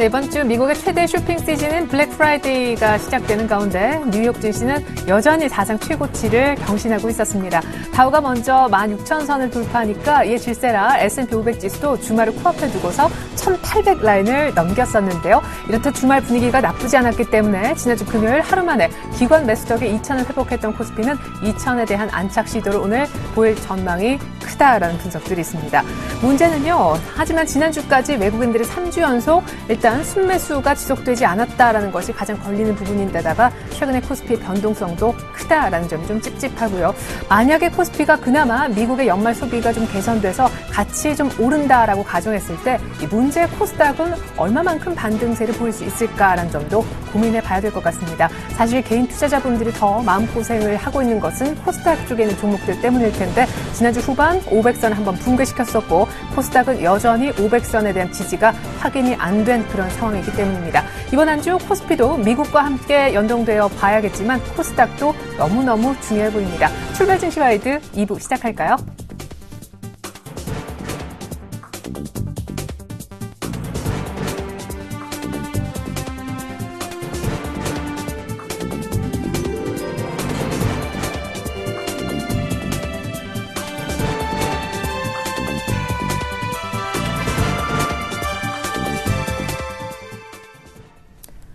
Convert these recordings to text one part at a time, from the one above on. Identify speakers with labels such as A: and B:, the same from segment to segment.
A: 네, 이번 주 미국의 최대 쇼핑 시즌인 블랙 프라이데이가 시작되는 가운데 뉴욕 증시는 여전히 사상 최고치를 경신하고 있었습니다. 다우가 먼저 16,000선을 돌파하니까 이에 질세라 S&P 500 지수도 주말을 코앞에 두고서 1,800 라인을 넘겼었는데요. 이렇듯 주말 분위기가 나쁘지 않았기 때문에 지난주 금요일 하루 만에 기관 매수 덕에 2,000을 회복했던 코스피는 2,000에 대한 안착 시도를 오늘 보일 전망이 크다라는 분석들이 있습니다. 문제는요. 하지만 지난주까지 외국인들이 3주 연속 일단 순매수가 지속되지 않았다라는 것이 가장 걸리는 부분인데다가 최근에 코스피의 변동성도 크다라는 점이 좀 찝찝하고요. 만약에 코스피가 그나마 미국의 연말 소비가 좀 개선돼서 같이 좀 오른다라고 가정했을 때 이 문제 코스닥은 얼마만큼 반등세를 보일 수 있을까라는 점도 고민해 봐야 될 것 같습니다. 사실 개인 투자자분들이 더 마음고생을 하고 있는 것은 코스닥 쪽에 있는 종목들 때문일 텐데 지난주 후반 500선 한번 붕괴시켰었고 코스닥은 여전히 500선에 대한 지지가 확인이 안 된 그런 상황이기 때문입니다. 이번 한 주 코스피도 미국과 함께 연동되어 봐야겠지만 코스닥도 너무너무 중요해 보입니다. 출발 증시 가이드 2부 시작할까요?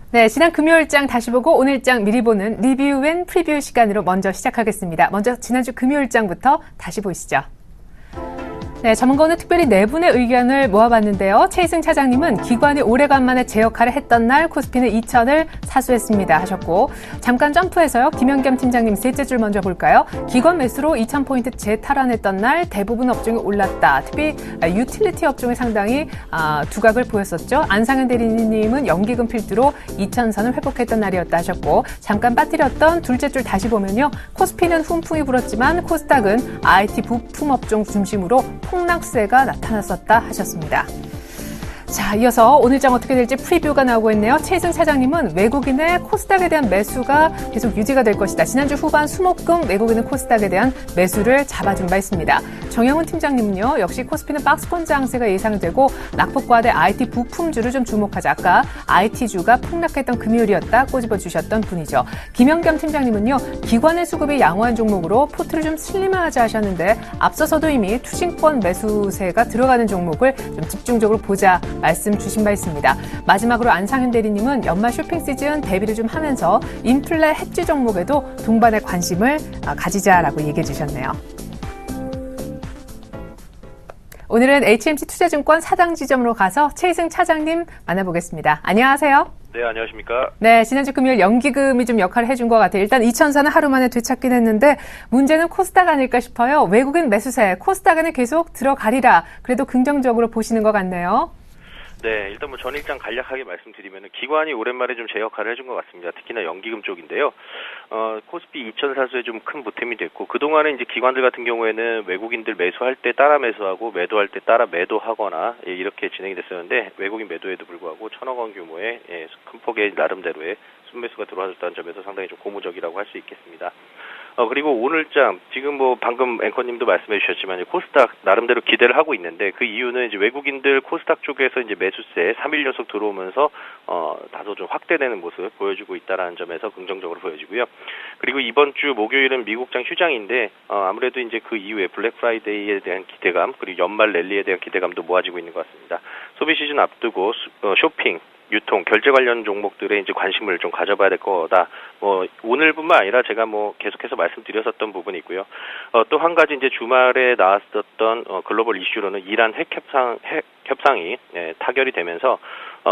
A: 네, 지난 금요일장 다시 보고 오늘장 미리 보는 리뷰 앤 프리뷰 시간으로 먼저 시작하겠습니다. 먼저 지난주 금요일장부터 다시 보시죠. 네, 전문가는 특별히 네 분의 의견을 모아봤는데요. 최희승 차장님은 기관이 오래간만에 제 역할을 했던 날 코스피는 2,000을 사수했습니다 하셨고 잠깐 점프해서요. 김연겸 팀장님 셋째 줄 먼저 볼까요? 기관 매수로 2,000포인트 재탈환했던 날 대부분 업종이 올랐다. 특히 유틸리티 업종에 상당히 두각을 보였었죠. 안상현 대리님은 연기금 필두로 2,000선을 회복했던 날이었다 하셨고 잠깐 빠뜨렸던 둘째 줄 다시 보면요. 코스피는 훈풍이 불었지만 코스닥은 IT 부품 업종 중심으로 폭락세가 나타났었다 하셨습니다. 자, 이어서 오늘장 어떻게 될지 프리뷰가 나오고 있네요. 최희승 차장님은 외국인의 코스닥에 대한 매수가 계속 유지가 될 것이다. 지난주 후반 수목금 외국인은 코스닥에 대한 매수를 잡아준 바 있습니다. 정영훈 팀장님은요. 역시 코스피는 박스권 장세가 예상되고 낙폭과대 IT 부품주를 좀 주목하자. 아까 IT주가 폭락했던 금요일이었다 꼬집어주셨던 분이죠. 김연겸 팀장님은요. 기관의 수급이 양호한 종목으로 포트를 좀 슬림하자 하셨는데 앞서서도 이미 투신권 매수세가 들어가는 종목을 좀 집중적으로 보자 말씀 주신 바 있습니다. 마지막으로 안상현 대리님은 연말 쇼핑 시즌 대비를 좀 하면서 인플레 해지 종목에도 동반의 관심을 가지자라고 얘기해 주셨네요. 오늘은 HMC 투자증권 사당 지점으로 가서 최희승 차장님 만나보겠습니다. 안녕하세요.
B: 네, 안녕하십니까.
A: 네, 지난주 금요일 연기금이 좀 역할을 해준 것 같아요. 일단 2,000선은 하루 만에 되찾긴 했는데 문제는 코스닥 아닐까 싶어요. 외국인 매수세, 코스닥에는 계속 들어가리라. 그래도 긍정적으로 보시는 것 같네요.
B: 네, 일단 뭐 전일장 간략하게 말씀드리면 기관이 오랜만에 좀 제 역할을 해준 것 같습니다. 특히나 연기금 쪽인데요. 코스피 2,000 사수에 좀 큰 보탬이 됐고 그동안에 이제 기관들 같은 경우에는 외국인들 매수할 때 따라 매수하고 매도할 때 따라 매도하거나 이렇게 진행이 됐었는데 외국인 매도에도 불구하고 1,000억 원 규모의 큰 폭의 나름대로의 순매수가 들어왔다는 점에서 상당히 좀 고무적이라고 할 수 있겠습니다. 그리고 오늘장, 지금 뭐 방금 앵커님도 말씀해 주셨지만 코스닥 나름대로 기대를 하고 있는데 그 이유는 이제 외국인들 코스닥 쪽에서 이제 매수세 3일 연속 들어오면서 다소 좀 확대되는 모습을 보여주고 있다라는 점에서 긍정적으로 보여지고요. 그리고 이번 주 목요일은 미국장 휴장인데 아무래도 이제 그 이후에 블랙 프라이데이에 대한 기대감 그리고 연말 랠리에 대한 기대감도 모아지고 있는 것 같습니다. 소비 시즌 앞두고 쇼핑 유통, 결제 관련 종목들에 이제 관심을 좀 가져봐야 될 거다. 오늘뿐만 아니라 제가 계속해서 말씀드렸었던 부분이고요. 또 한 가지 이제 주말에 나왔었던 글로벌 이슈로는 이란 핵 협상이 타결이 되면서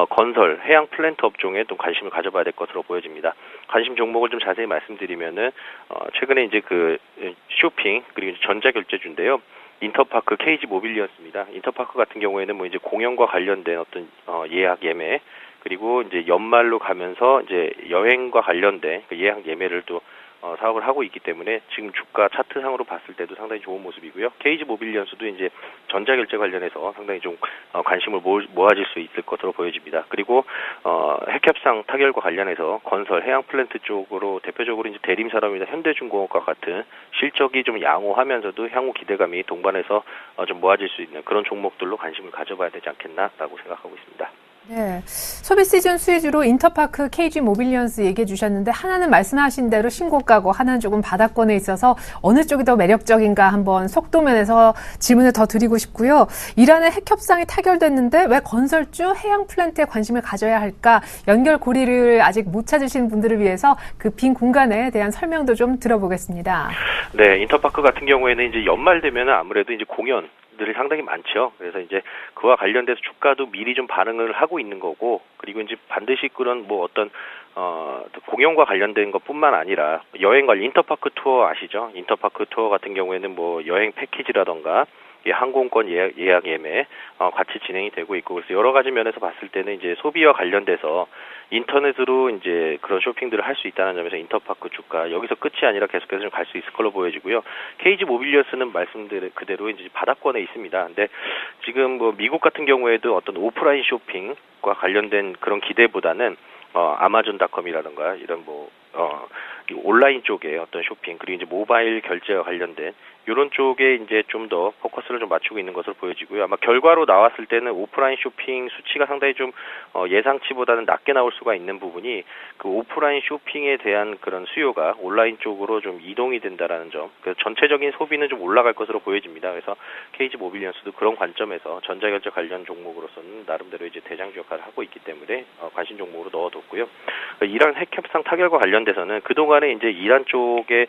B: 건설, 해양 플랜트 업종에 또 관심을 가져봐야 될 것으로 보여집니다. 관심 종목을 좀 자세히 말씀드리면은 최근에 이제 그 쇼핑 그리고 전자결제주인데요. 인터파크 KG 모빌리였습니다. 인터파크 같은 경우에는 뭐 이제 공연과 관련된 어떤 예약 예매 그리고 이제 연말로 가면서 이제 여행과 관련된 그 예약 예매를 또 사업을 하고 있기 때문에 지금 주가 차트상으로 봤을 때도 상당히 좋은 모습이고요. KG 모빌리언스도 이제 전자결제 관련해서 상당히 좀 관심을 모아질 수 있을 것으로 보여집니다. 그리고 핵협상 타결과 관련해서 건설, 해양 플랜트 쪽으로 대표적으로 이제 대림사람이나 현대중공업과 같은 실적이 좀 양호하면서도 향후 기대감이 동반해서 좀 모아질 수 있는 그런 종목들로 관심을 가져봐야 되지 않겠나라고 생각하고 있습니다.
A: 네, 소비 시즌 수혜주로 인터파크, KG 모빌리언스 얘기해 주셨는데 하나는 말씀하신 대로 신고가고 하나는 조금 바닥권에 있어서 어느 쪽이 더 매력적인가 한번 속도 면에서 질문을 더 드리고 싶고요. 이란의 핵 협상이 타결됐는데 왜 건설주, 해양 플랜트에 관심을 가져야 할까? 연결 고리를 아직 못 찾으신 분들을 위해서 그 빈 공간에 대한 설명도 좀 들어보겠습니다.
B: 네, 인터파크 같은 경우에는 이제 연말 되면 아무래도 이제 공연들이 상당히 많죠. 그래서 이제 그와 관련돼서 주가도 미리 좀 반응을 하고 있는 거고, 그리고 이제 반드시 그런 뭐 어떤 공연과 관련된 것뿐만 아니라 여행 관련 인터파크 투어 아시죠? 인터파크 투어 같은 경우에는 뭐 여행 패키지라던가 항공권 예약 예매 같이 진행이 되고 있고, 그래서 여러 가지 면에서 봤을 때는 이제 소비와 관련돼서 인터넷으로 이제 그런 쇼핑들을 할 수 있다는 점에서 인터파크 주가 여기서 끝이 아니라 계속해서 좀 갈 수 있을 걸로 보여지고요. KG 모빌리언스는 말씀드린 그대로 이제 바닥권에 있습니다. 근데 지금 뭐 미국 같은 경우에도 어떤 오프라인 쇼핑과 관련된 그런 기대보다는 아마존닷컴이라던가 이런 온라인 쪽의 어떤 쇼핑, 그리고 이제 모바일 결제와 관련된 이런 쪽에 이제 좀 더 포커스를 좀 맞추고 있는 것으로 보여지고요. 아마 결과로 나왔을 때는 오프라인 쇼핑 수치가 상당히 좀 예상치보다는 낮게 나올 수가 있는 부분이 그 오프라인 쇼핑에 대한 그런 수요가 온라인 쪽으로 좀 이동이 된다라는 점. 그래서 전체적인 소비는 좀 올라갈 것으로 보여집니다. 그래서 KG 모빌리언스도 그런 관점에서 전자결제 관련 종목으로서는 나름대로 이제 대장주 역할을 하고 있기 때문에 관심 종목으로 넣어뒀고요. 이란 핵 협상 타결과 관련돼서는 그동안에 이제 이란 쪽에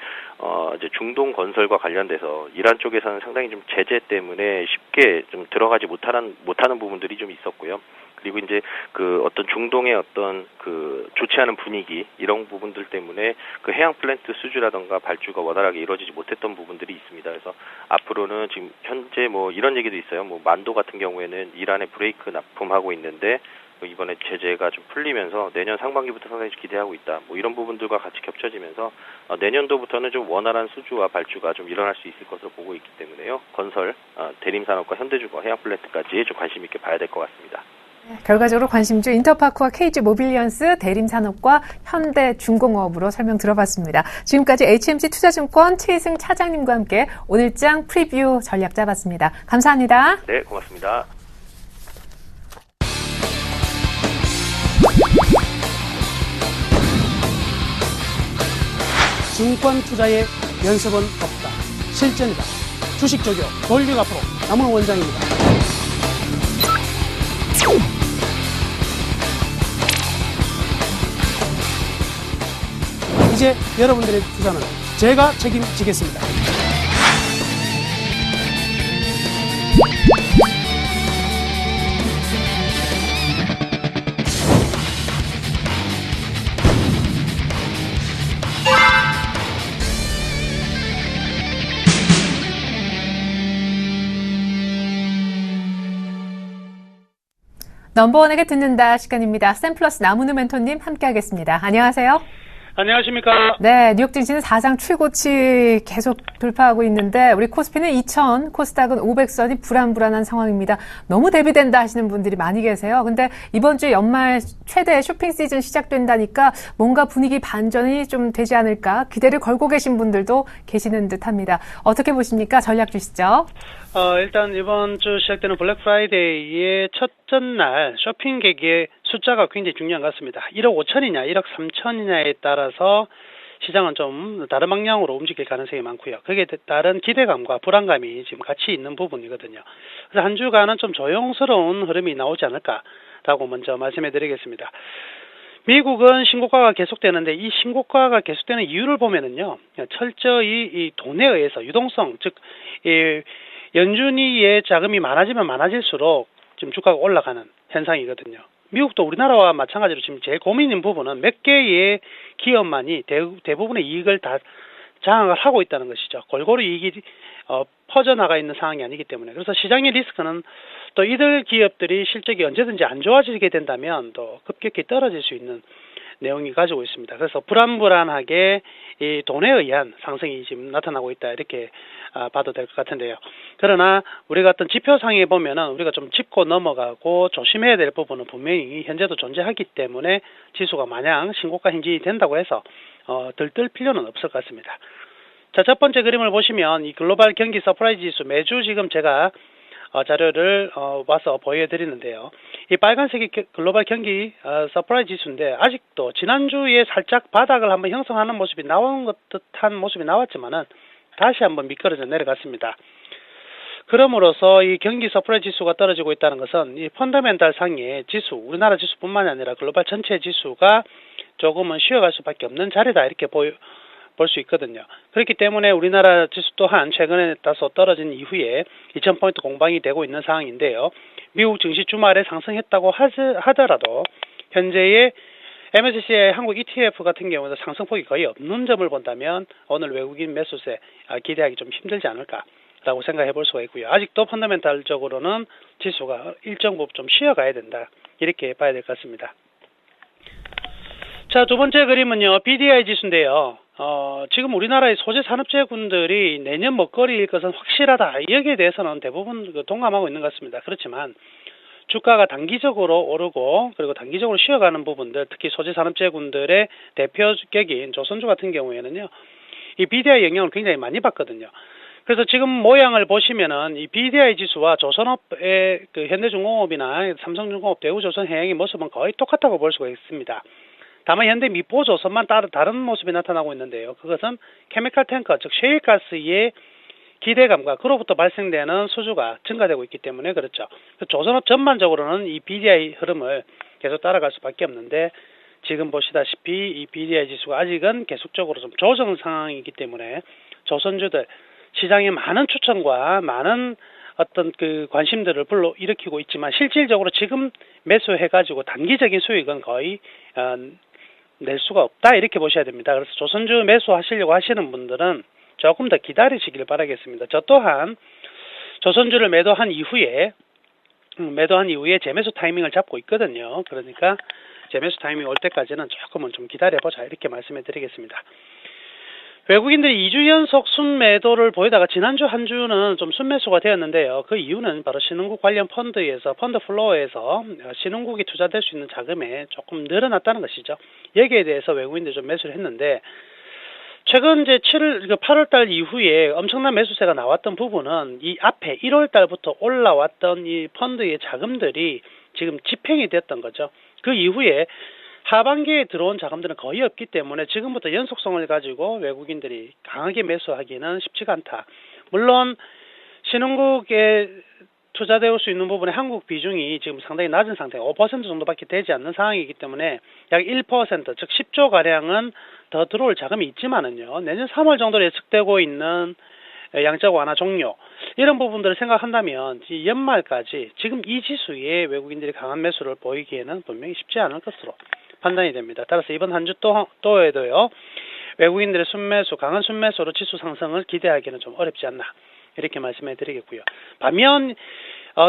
B: 이제 중동 건설과 관련돼서 이란 쪽에서는 상당히 좀 제재 때문에 쉽게 좀 들어가지 못하는 부분들이 좀 있었고요. 그리고 이제 그 어떤 중동의 어떤 그 좋지 않은 분위기 이런 부분들 때문에 그 해양 플랜트 수주라던가 발주가 원활하게 이루어지지 못했던 부분들이 있습니다. 그래서 앞으로는 지금 현재 뭐 이런 얘기도 있어요. 뭐 만도 같은 경우에는 이란에 브레이크 납품하고 있는데 이번에 제재가 좀 풀리면서 내년 상반기부터 상당히 기대하고 있다. 뭐 이런 부분들과 같이 겹쳐지면서 내년도부터는 좀 원활한 수주와 발주가 좀 일어날 수 있을 것으로 보고 있기 때문에요. 건설, 대림산업과 현대주거, 해양 플랜트까지 좀 관심 있게 봐야 될 것 같습니다.
A: 결과적으로 관심주 인터파크와 KG 모빌리언스, 대림산업과 현대중공업으로 설명 들어봤습니다. 지금까지 HMC 투자증권 최희승 차장님과 함께 오늘장 프리뷰 전략 짜봤습니다. 감사합니다.
B: 네, 고맙습니다.
C: 증권 투자의 연습은 없다. 실전이다. 주식 적용 돌격 앞으로 남은 원장입니다. 이제 여러분들의 투자는 제가 책임지겠습니다.
A: 넘버원에게 듣는다 시간입니다. 샘플러스 나무누 멘토님 함께하겠습니다. 안녕하세요.
D: 안녕하십니까.
A: 네, 뉴욕 증시는 사상 최고치 계속 돌파하고 있는데 우리 코스피는 2,000, 코스닥은 500선이 불안불안한 상황입니다. 너무 대비된다 하시는 분들이 많이 계세요. 근데 이번 주 연말 최대 쇼핑 시즌 시작된다니까 뭔가 분위기 반전이 좀 되지 않을까 기대를 걸고 계신 분들도 계시는 듯합니다. 어떻게 보십니까? 전략 주시죠.
D: 일단 이번 주 시작되는 블랙 프라이데이의 첫 전날 쇼핑객의 숫자가 굉장히 중요한 것 같습니다. 1억 5천이냐 1억 3천이냐에 따라서 시장은 좀 다른 방향으로 움직일 가능성이 많고요. 거기에 따른 기대감과 불안감이 지금 같이 있는 부분이거든요. 그래서 한 주간은 좀 조용스러운 흐름이 나오지 않을까라고 먼저 말씀해 드리겠습니다. 미국은 신고가가 계속되는데 이 신고가가 계속되는 이유를 보면은요, 철저히 이 돈에 의해서 유동성, 즉, 연준위의 자금이 많아지면 많아질수록 지금 주가가 올라가는 현상이거든요. 미국도 우리나라와 마찬가지로 지금 제일 고민인 부분은 몇 개의 기업만이 대부분의 이익을 다 장악을 하고 있다는 것이죠. 골고루 이익이 퍼져나가 있는 상황이 아니기 때문에. 그래서 시장의 리스크는 또 이들 기업들이 실적이 언제든지 안 좋아지게 된다면 또 급격히 떨어질 수 있는 내용이 가지고 있습니다. 그래서 불안불안하게 이 돈에 의한 상승이 지금 나타나고 있다 이렇게 봐도 될 것 같은데요. 그러나 우리가 어떤 지표상에 보면은 우리가 좀 짚고 넘어가고 조심해야 될 부분은 분명히 현재도 존재하기 때문에 지수가 마냥 신고가 행진이 된다고 해서 들뜰 필요는 없을 것 같습니다. 자, 첫 번째 그림을 보시면 이 글로벌 경기 서프라이즈 지수 매주 지금 제가 자료를 와서 보여드리는데요. 이 빨간색이 글로벌 경기 서프라이즈 지수인데 아직도 지난주에 살짝 바닥을 한번 형성하는 모습이 나온 것 듯한 모습이 나왔지만은 다시 한번 미끄러져 내려갔습니다. 그럼으로써 이 경기 서프라이즈 지수가 떨어지고 있다는 것은 이 펀더멘탈 상의 지수, 우리나라 지수뿐만이 아니라 글로벌 전체 지수가 조금은 쉬어갈 수밖에 없는 자리다 이렇게 볼 수 있거든요. 그렇기 때문에 우리나라 지수 또한 최근에 다소 떨어진 이후에 2000포인트 공방이 되고 있는 상황인데요. 미국 증시 주말에 상승했다고 하더라도 현재의 MSCI 한국 ETF 같은 경우는 상승폭이 거의 없는 점을 본다면 오늘 외국인 매수세 기대하기 좀 힘들지 않을까라고 생각해 볼 수가 있고요. 아직도 펀더멘탈적으로는 지수가 일정 부분 좀 쉬어가야 된다. 이렇게 봐야 될 것 같습니다. 자, 두 번째 그림은요. BDI 지수인데요. 지금 우리나라의 소재 산업재군들이 내년 먹거리일 것은 확실하다. 여기에 대해서는 대부분 동감하고 있는 것 같습니다. 그렇지만 주가가 단기적으로 오르고 그리고 단기적으로 쉬어가는 부분들, 특히 소재 산업재군들의 대표격인 조선주 같은 경우에는요. 이 BDI 영향을 굉장히 많이 받거든요. 그래서 지금 모양을 보시면은 이 BDI 지수와 조선업의 현대중공업이나 삼성중공업, 대우조선해양의 모습은 거의 똑같다고 볼 수가 있습니다. 다만 현대 미포조선만 다른 모습이 나타나고 있는데요. 그것은 케미컬 탱커, 즉 셰일가스의 기대감과 그로부터 발생되는 수주가 증가되고 있기 때문에 그렇죠. 조선업 전반적으로는 이 BDI 흐름을 계속 따라갈 수밖에 없는데 지금 보시다시피 이 BDI 지수가 아직은 계속적으로 좀 조정 상황이기 때문에 조선주들 시장에 많은 추천과 많은 어떤 관심들을 불러일으키고 있지만 실질적으로 지금 매수해가지고 단기적인 수익은 거의 낼 수가 없다 이렇게 보셔야 됩니다. 그래서 조선주 매수하시려고 하시는 분들은 조금 더 기다리시길 바라겠습니다. 저 또한 조선주를 매도한 이후에 재매수 타이밍을 잡고 있거든요. 그러니까 재매수 타이밍 올 때까지는 조금은 좀 기다려보자 이렇게 말씀해 드리겠습니다. 외국인들이 2주 연속 순매도를 보이다가 지난주 한 주는 좀 순매수가 되었는데요. 그 이유는 바로 신흥국 관련 펀드에서 펀드 플로어에서 신흥국이 투자될 수 있는 자금에 조금 늘어났다는 것이죠. 여기에 대해서 외국인들이 좀 매수를 했는데 최근 이제 8월 달 이후에 엄청난 매수세가 나왔던 부분은 이 앞에 1월 달부터 올라왔던 이 펀드의 자금들이 지금 집행이 됐던 거죠. 그 이후에 하반기에 들어온 자금들은 거의 없기 때문에 지금부터 연속성을 가지고 외국인들이 강하게 매수하기는 쉽지가 않다. 물론 신흥국에 투자되어 수 있는 부분에 한국 비중이 지금 상당히 낮은 상태, 5% 정도밖에 되지 않는 상황이기 때문에 약 1%, 즉 10조 가량은 더 들어올 자금이 있지만은요. 내년 3월 정도로 예측되고 있는 양적 완화 종료 이런 부분들을 생각한다면 연말까지 지금 이 지수에 외국인들이 강한 매수를 보이기에는 분명히 쉽지 않을 것으로 판단이 됩니다. 따라서 이번 한 주 또에도요. 외국인들의 순매수, 강한 순매수로 지수 상승을 기대하기는 좀 어렵지 않나 이렇게 말씀해 드리겠고요. 반면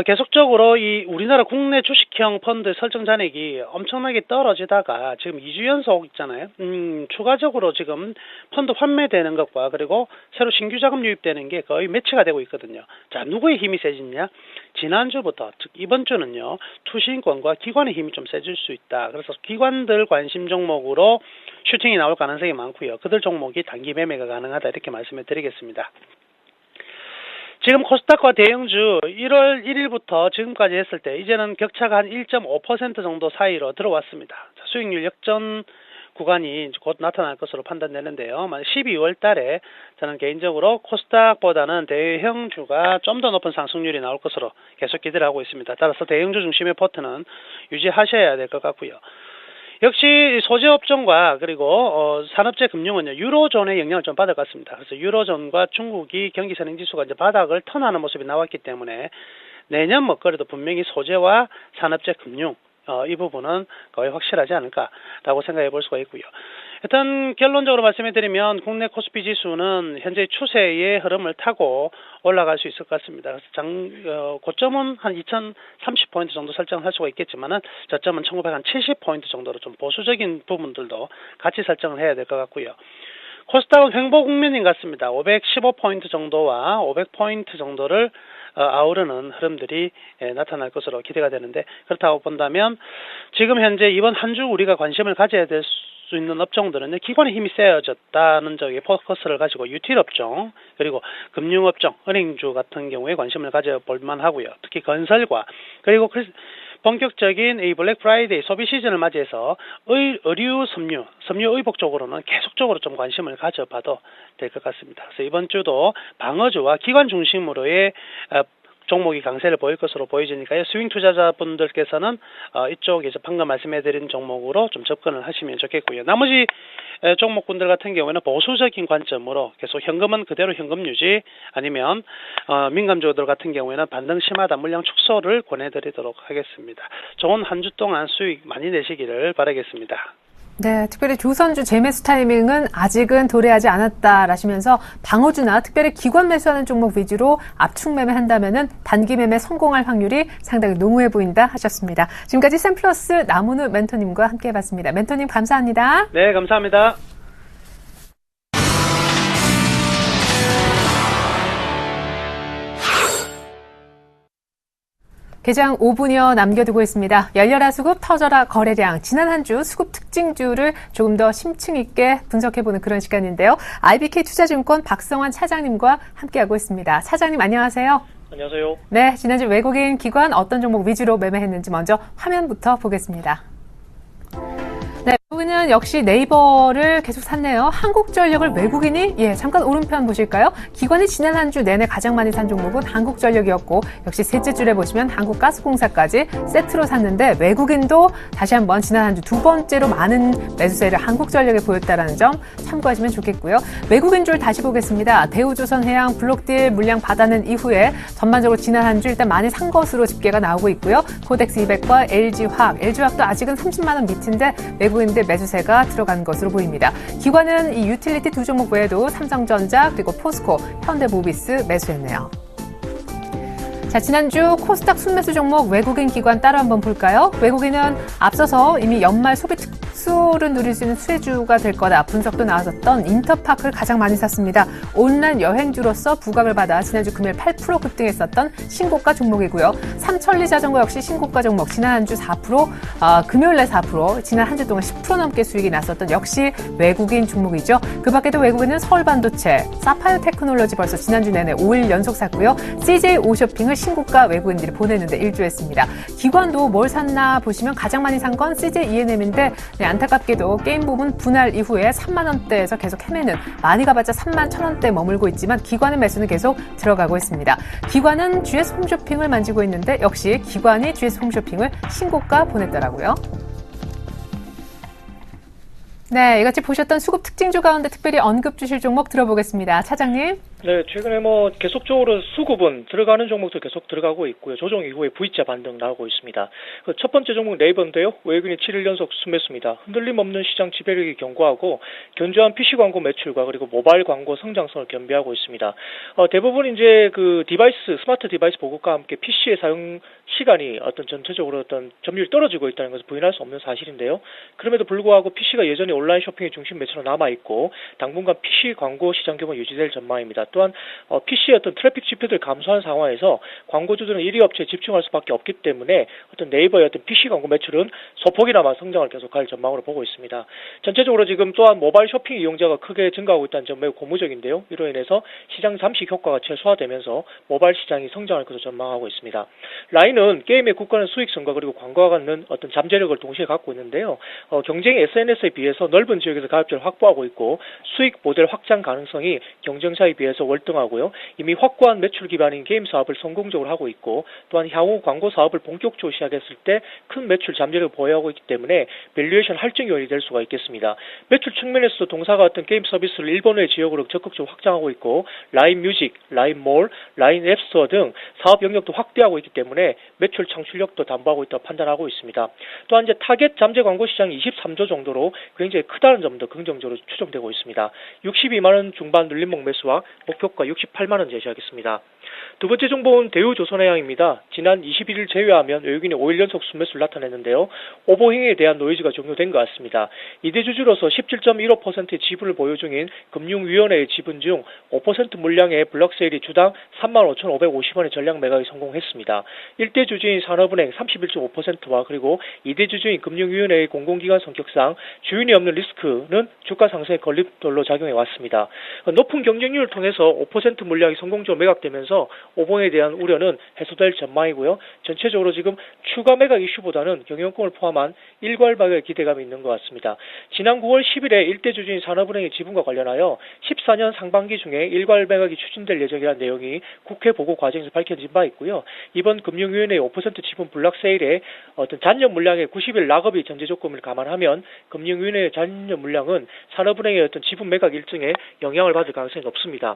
D: 계속적으로 이 우리나라 국내 주식형 펀드 설정 잔액이 엄청나게 떨어지다가 지금 2주 연속 있잖아요. 추가적으로 지금 펀드 환매되는 것과 그리고 새로 신규 자금 유입되는 게 거의 매치가 되고 있거든요. 자, 누구의 힘이 세지냐? 지난주부터, 즉 이번 주는요. 투신권과 기관의 힘이 좀 세질 수 있다. 그래서 기관들 관심 종목으로 슈팅이 나올 가능성이 많고요. 그들 종목이 단기 매매가 가능하다 이렇게 말씀을 드리겠습니다. 지금 코스닥과 대형주 1월 1일부터 지금까지 했을 때 이제는 격차가 한 1.5% 정도 사이로 들어왔습니다. 수익률 역전 구간이 곧 나타날 것으로 판단되는데요. 12월 달에 저는 개인적으로 코스닥보다는 대형주가 좀 더 높은 상승률이 나올 것으로 계속 기대를 하고 있습니다. 따라서 대형주 중심의 포트는 유지하셔야 될 것 같고요. 역시 소재업종과 그리고 산업재 금융은요 유로존의 영향을 좀 받을 것 같습니다. 그래서 유로존과 중국이 경기 선행지수가 이제 바닥을 턴하는 모습이 나왔기 때문에 내년 먹거리도 분명히 소재와 산업재 금융 이 부분은 거의 확실하지 않을까라고 생각해 볼 수가 있고요. 일단 결론적으로 말씀해 드리면 국내 코스피 지수는 현재 추세의 흐름을 타고 올라갈 수 있을 것 같습니다. 그래서 고점은 한 2030포인트 정도 설정할 수가 있겠지만은 저점은 1970포인트 정도로 좀 보수적인 부분들도 같이 설정을 해야 될 것 같고요. 코스닥은 횡보 국면인 것 같습니다. 515포인트 정도와 500포인트 정도를 아우르는 흐름들이 나타날 것으로 기대가 되는데 그렇다고 본다면 지금 현재 이번 한 주 우리가 관심을 가져야 될 수 있는 업종들은 기관의 힘이 세어졌다는 쪽에 포커스를 가지고 유틸 업종 그리고 금융업종, 은행주 같은 경우에 관심을 가져볼 만하고요. 특히 건설과 그리고 본격적인 이 블랙 프라이데이 소비 시즌을 맞이해서 의류, 섬유 의복 쪽으로는 계속적으로 좀 관심을 가져봐도 될 것 같습니다. 그래서 이번 주도 방어주와 기관 중심으로의 종목이 강세를 보일 것으로 보여지니까요. 스윙 투자자분들께서는 이쪽에서 방금 말씀해드린 종목으로 좀 접근을 하시면 좋겠고요. 나머지 종목군들 같은 경우에는 보수적인 관점으로 계속 현금은 그대로 현금 유지 아니면 민감주들 같은 경우에는 반등 심하다 물량 축소를 권해드리도록 하겠습니다. 좋은 한 주 동안 수익 많이 내시기를 바라겠습니다.
A: 네, 특별히 조선주 재매수 타이밍은 아직은 도래하지 않았다라시면서 방어주나 특별히 기관 매수하는 종목 위주로 압축 매매한다면은 단기 매매 성공할 확률이 상당히 농후해 보인다 하셨습니다. 지금까지 샘플러스 남은우 멘토님과 함께해봤습니다. 멘토님 감사합니다.
D: 네, 감사합니다.
A: 개장 5분여 남겨두고 있습니다. 열려라 수급, 터져라 거래량. 지난 한 주 수급 특징주를 조금 더 심층 있게 분석해보는 그런 시간인데요. IBK 투자증권 박성환 차장님과 함께하고 있습니다. 차장님 안녕하세요.
E: 안녕하세요.
A: 네, 지난주 외국인 기관 어떤 종목 위주로 매매했는지 먼저 화면부터 보겠습니다. 네, 외국인은 역시 네이버를 계속 샀네요. 한국전력을 외국인이 잠깐 오른편 보실까요? 기관이 지난 한 주 내내 가장 많이 산 종목은 한국전력이었고 역시 셋째 줄에 보시면 한국가스공사까지 세트로 샀는데 외국인도 다시 한번 지난 한 주 두 번째로 많은 매수세를 한국전력에 보였다는 점 참고하시면 좋겠고요. 외국인 줄 다시 보겠습니다. 대우조선해양 블록딜 물량 받아낸 이후에 전반적으로 지난 한 주 일단 많이 산 것으로 집계가 나오고 있고요. 코덱스 200과 LG화학, LG화학도 아직은 30만 원 밑인데 외국인들 매수세가 들어간 것으로 보입니다. 기관은 이 유틸리티 두 종목 외에도 삼성전자 그리고 포스코, 현대모비스 매수했네요. 자, 지난주 코스닥 순매수 종목 외국인 기관 따로 한번 볼까요? 외국인은 앞서서 이미 연말 소비 특수를 누릴 수 있는 수혜주가 될 거다 분석도 나왔었던 인터파크를 가장 많이 샀습니다. 온라인 여행주로서 부각을 받아 지난주 금요일 8% 급등했었던 신고가 종목이고요. 삼천리 자전거 역시 신고가 종목 지난 한 주 4%, 금요일에 4%, 지난 한 주 동안 10% 넘게 수익이 났었던 역시 외국인 종목이죠. 그 밖에도 외국인은 서울반도체, 사파이어 테크놀로지 벌써 지난주 내내 5일 연속 샀고요. CJ 오쇼핑을 신고가 외국인들이 보냈는데 일조했습니다. 기관도 뭘 샀나 보시면 가장 많이 산 건 CJ ENM인데 안타깝게도 게임 부분 분할 이후에 3만 원대에서 계속 헤매는 많이 가봤자 3만 1,000원대 머물고 있지만 기관의 매수는 계속 들어가고 있습니다. 기관은 GS 홈쇼핑을 만지고 있는데 역시 기관이 GS 홈쇼핑을 신고가 보냈더라고요. 네, 이같이 보셨던 수급 특징주 가운데 특별히 언급 주실 종목 들어보겠습니다. 차장님.
E: 네, 최근에 계속적으로 수급은 들어가는 종목도 계속 들어가고 있고요. 조정 이후에 V자 반등 나오고 있습니다. 첫 번째 종목 네이버인데요. 외국인이 7일 연속 순매수입니다. 흔들림 없는 시장 지배력이 견고하고 견조한 PC 광고 매출과 그리고 모바일 광고 성장성을 겸비하고 있습니다. 대부분 이제 스마트 디바이스 보급과 함께 PC의 사용 시간이 전체적으로 점유율이 떨어지고 있다는 것을 부인할 수 없는 사실인데요. 그럼에도 불구하고 PC가 여전히 온라인 쇼핑의 중심 매체로 남아있고 당분간 PC 광고 시장 규모 유지될 전망입니다. 또한 PC의 트래픽 지표들 감소한 상황에서 광고주들은 1위 업체에 집중할 수밖에 없기 때문에 네이버의 PC 광고 매출은 소폭이나마 성장을 계속할 전망으로 보고 있습니다. 전체적으로 지금 또한 모바일 쇼핑 이용자가 크게 증가하고 있다는 점 매우 고무적인데요. 이로 인해서 시장 잠식 효과가 최소화되면서 모바일 시장이 성장할 것으로 전망하고 있습니다. 라인은 게임의 굳건한 수익성과 그리고 광고가 갖는 잠재력을 동시에 갖고 있는데요. 경쟁이 SNS에 비해서 넓은 지역에서 가입자를 확보하고 있고 수익 모델 확장 가능성이 경쟁사에 비해서 월등하고요. 이미 확고한 매출 기반인 게임 사업을 성공적으로 하고 있고 또한 향후 광고 사업을 본격적으로 시작했을 때 큰 매출 잠재력을 보유하고 있기 때문에 밸류에이션 할증 요인이 될 수가 있겠습니다. 매출 측면에서도 동사가 게임 서비스를 일본 외 지역으로 적극적으로 확장하고 있고 라인 뮤직, 라인 몰, 라인 앱스토어 등 사업 영역도 확대하고 있기 때문에 매출 창출력도 담보하고 있다고 판단하고 있습니다. 또한 이제 타겟 잠재 광고 시장이 23조 정도로 굉장히 크다는 점도 긍정적으로 추정되고 있습니다. 62만 원 중반 눌림목 매수와 목표가 68만 원 제시하겠습니다. 두 번째 종목은 대우조선해양입니다. 지난 21일 제외하면 외국인이 5일 연속 순매수를 나타냈는데요. 오버행에 대한 노이즈가 종료된 것 같습니다. 2대 주주로서 17.15%의 지분을 보유 중인 금융위원회의 지분 중 5% 물량의 블록세일이 주당 35,550원의 전량 매각이 성공했습니다. 1대 주주인 산업은행 31.5%와 그리고 2대 주주인 금융위원회의 공공기관 성격상 주인이 없는 리스크는 주가 상승의 걸림돌로 작용해 왔습니다. 높은 경쟁률을 통해서 5% 물량이 성공적으로 매각되면서 오봉에 대한 우려는 해소될 전망이고요. 전체적으로 지금 추가 매각 이슈보다는 경영권을 포함한 일괄 매각의 기대감이 있는 것 같습니다. 지난 9월 10일에 일대 주주인 산업은행의 지분과 관련하여 14년 상반기 중에 일괄 매각이 추진될 예정이라는 내용이 국회 보고 과정에서 밝혀진 바 있고요. 이번 금융위원회의 5% 지분 블록세일에 어떤 잔여 물량의 90일 락업이 전제 조건을 감안하면 금융위원회의 잔여 물량은 산업은행의 어떤 지분 매각 일정에 영향을 받을 가능성이 높습니다.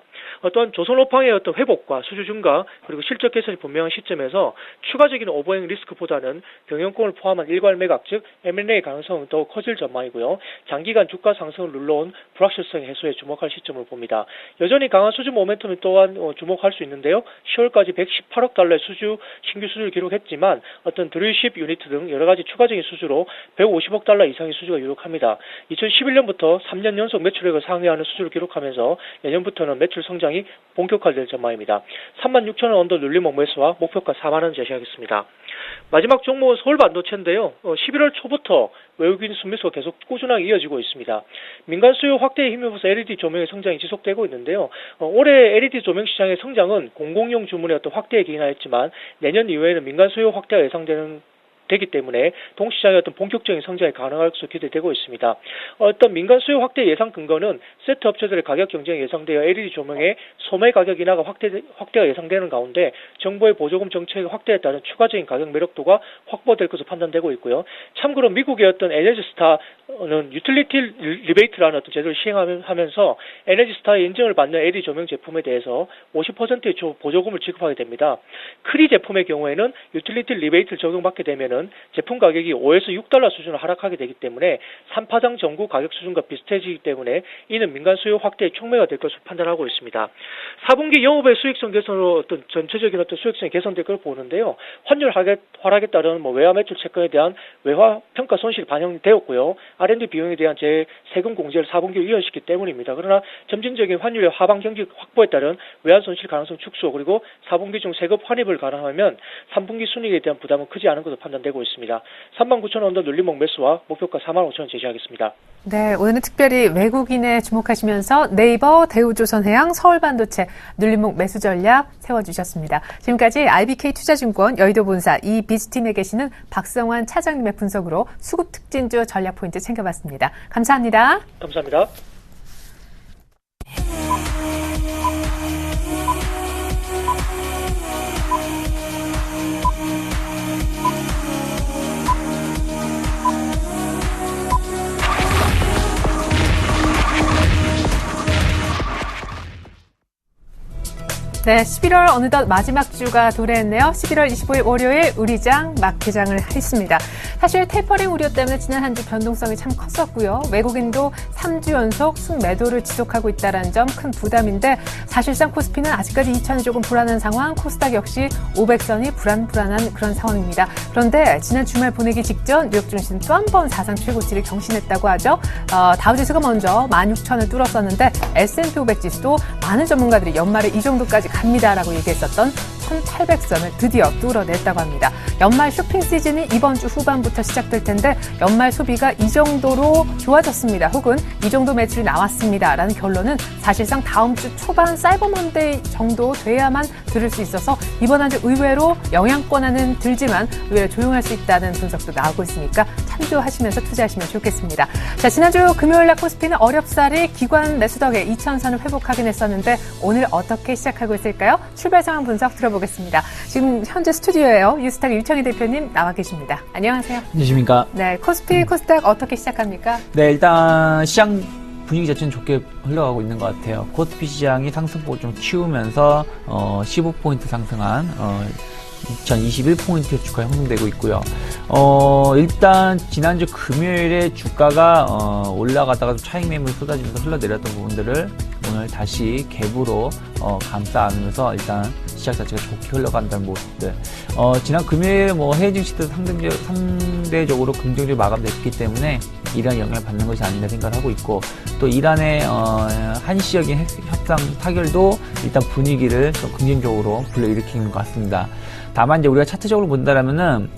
E: 또한 조선업황의 어떤 회복과 수주 증가 그리고 실적 개선이 분명한 시점에서 추가적인 오버행 리스크보다는 경영권을 포함한 일괄 매각 즉 M&A 가능성은 더욱 커질 전망이고요. 장기간 주가 상승을 눌러온 불확실성 해소에 주목할 시점을 봅니다. 여전히 강한 수주 모멘텀을 또한 주목할 수 있는데요. 10월까지 118억 달러의 신규 수주를 기록했지만 어떤 드릴십 유니트 등 여러 가지 추가적인 수주로 150억 달러 이상의 수주가 유력합니다. 2011년부터 3년 연속 매출액을 상회하는 수주를 기록하면서 내년부터는 매출 성장이 본격화될 전망입니다. 36,000원 언더 눌림목 매수와 목표가 4만 원 제시하겠습니다. 마지막 종목은 서울반도체인데요. 11월 초부터 외국인 순매수가 계속 꾸준하게 이어지고 있습니다. 민간 수요 확대에 힘입어서 LED 조명의 성장이 지속되고 있는데요. 올해 LED 조명 시장의 성장은 공공용 주문의 어떤 확대에 기인하였지만 내년 이후에는 민간 수요 확대가 되기 때문에 동시장의 어떤 본격적인 성장이 가능할 것으로 기대되고 있습니다. 어떤 민간 수요 확대 예상 근거는 세트 업체들의 가격 경쟁이 예상되어 LED 조명의 소매 가격 인하가 확대가 예상되는 가운데 정부의 보조금 정책의 확대에 따른 추가적인 가격 매력도가 확보될 것으로 판단되고 있고요. 참고로 미국의 어떤 에너지스타는 유틸리티 리베이트라는 어떤 제도를 시행하면서 에너지스타의 인증을 받는 LED 조명 제품에 대해서 50%의 보조금을 지급하게 됩니다. 크리 제품의 경우에는 유틸리티 리베이트를 적용받게 되면은 제품 가격이 5에서 6달러 수준으로 하락하게 되기 때문에 3파장 전구 가격 수준과 비슷해지기 때문에 이는 민간 수요 확대의 촉매가 될 것으로 판단하고 있습니다. 4분기 영업의 수익성 개선으로 어떤 전체적인 어떤 수익성이 개선될 걸 보는데요. 환율 하락에 따른 외화 매출 채권에 대한 외화 평가 손실이 반영되었고요. R&D 비용에 대한 세금 공제를 4분기로 이어졌기 때문입니다. 그러나 점진적인 환율의 하방 경기 확보에 따른 외환 손실 가능성 축소 그리고 4분기 중 세급 환입을 가능하면 3분기 순이익에 대한 부담은 크지 않은 것으로 판단됩니다. 되고 있습니다. 39,000원 언더 눌림목 매수와 목표가 45,000원 제시하겠습니다.
A: 네, 오늘은 특별히 외국인에 주목하시면서 네이버, 대우조선해양, 서울반도체 눌림목 매수 전략 세워주셨습니다. 지금까지 IBK 투자증권 여의도본사 이비즈팀에 계시는 박성환 차장님의 분석으로 수급 특진주 전략 포인트 챙겨봤습니다. 감사합니다.
E: 감사합니다.
A: 네, 11월 어느덧 마지막 주가 도래했네요. 11월 25일 월요일 우리장 막 개장을 했습니다. 사실 테이퍼링 우려 때문에 지난 한 주 변동성이 참 컸었고요. 외국인도 3주 연속 순매도를 지속하고 있다는 점 큰 부담인데 사실상 코스피는 아직까지 2천이 조금 불안한 상황, 코스닥 역시 500선이 불안한 그런 상황입니다. 그런데 지난 주말 보내기 직전 뉴욕 증시는 또 한 번 사상 최고치를 경신했다고 하죠. 다우지수가 먼저 16,000을 뚫었었는데 S&P 500 지수도 많은 전문가들이 연말에 이 정도까지 갑니다라고 얘기했었던 1,800선을 드디어 뚫어냈다고 합니다. 연말 쇼핑 시즌이 이번 주 후반부터 시작될 텐데 연말 소비가 이 정도로 좋아졌습니다. 혹은 이 정도 매출이 나왔습니다라는 결론은 사실상 다음 주 초반 사이버 먼데이 정도 돼야만 들을 수 있어서 이번 한 주 의외로 영향권에는 들지만 의외로 조용할 수 있다는 분석도 나오고 있으니까 참조하시면서 투자하시면 좋겠습니다. 자, 지난주 금요일날 코스피는 어렵사리 기관 매수 덕에 2,000선을 회복하긴 했었는데 오늘 어떻게 시작하고 있을까요? 출발 상황 분석 들어보겠습니다. 지금 현재 스튜디오에요. 유스탁 유창희 대표님 나와 계십니다. 안녕하세요.
F: 안녕하십니까.
A: 네, 코스피, 코스닥 어떻게 시작합니까?
F: 네, 일단 시장 분위기 자체는 좋게 흘러가고 있는 것 같아요. 코스피 시장이 상승폭을 좀 키우면서 15포인트 상승한 2021포인트 주가 형성되고 있고요. 일단 지난주 금요일에 주가가 올라가다가 좀 차익 매물이 쏟아지면서 흘러내렸던 부분들을 오늘 다시 갭으로 감싸 안으면서 일단 시작 자체가 좋게 흘러간다는 모습들. 지난 금요일 해외 증시도 상대적으로 긍정적으로 마감됐기 때문에 이란 영향을 받는 것이 아닌가 생각을 하고 있고, 또 이란의 한시적인 협상 타결도 일단 분위기를 좀 긍정적으로 불러일으키는 것 같습니다. 다만 이제 우리가 차트적으로 본다라면은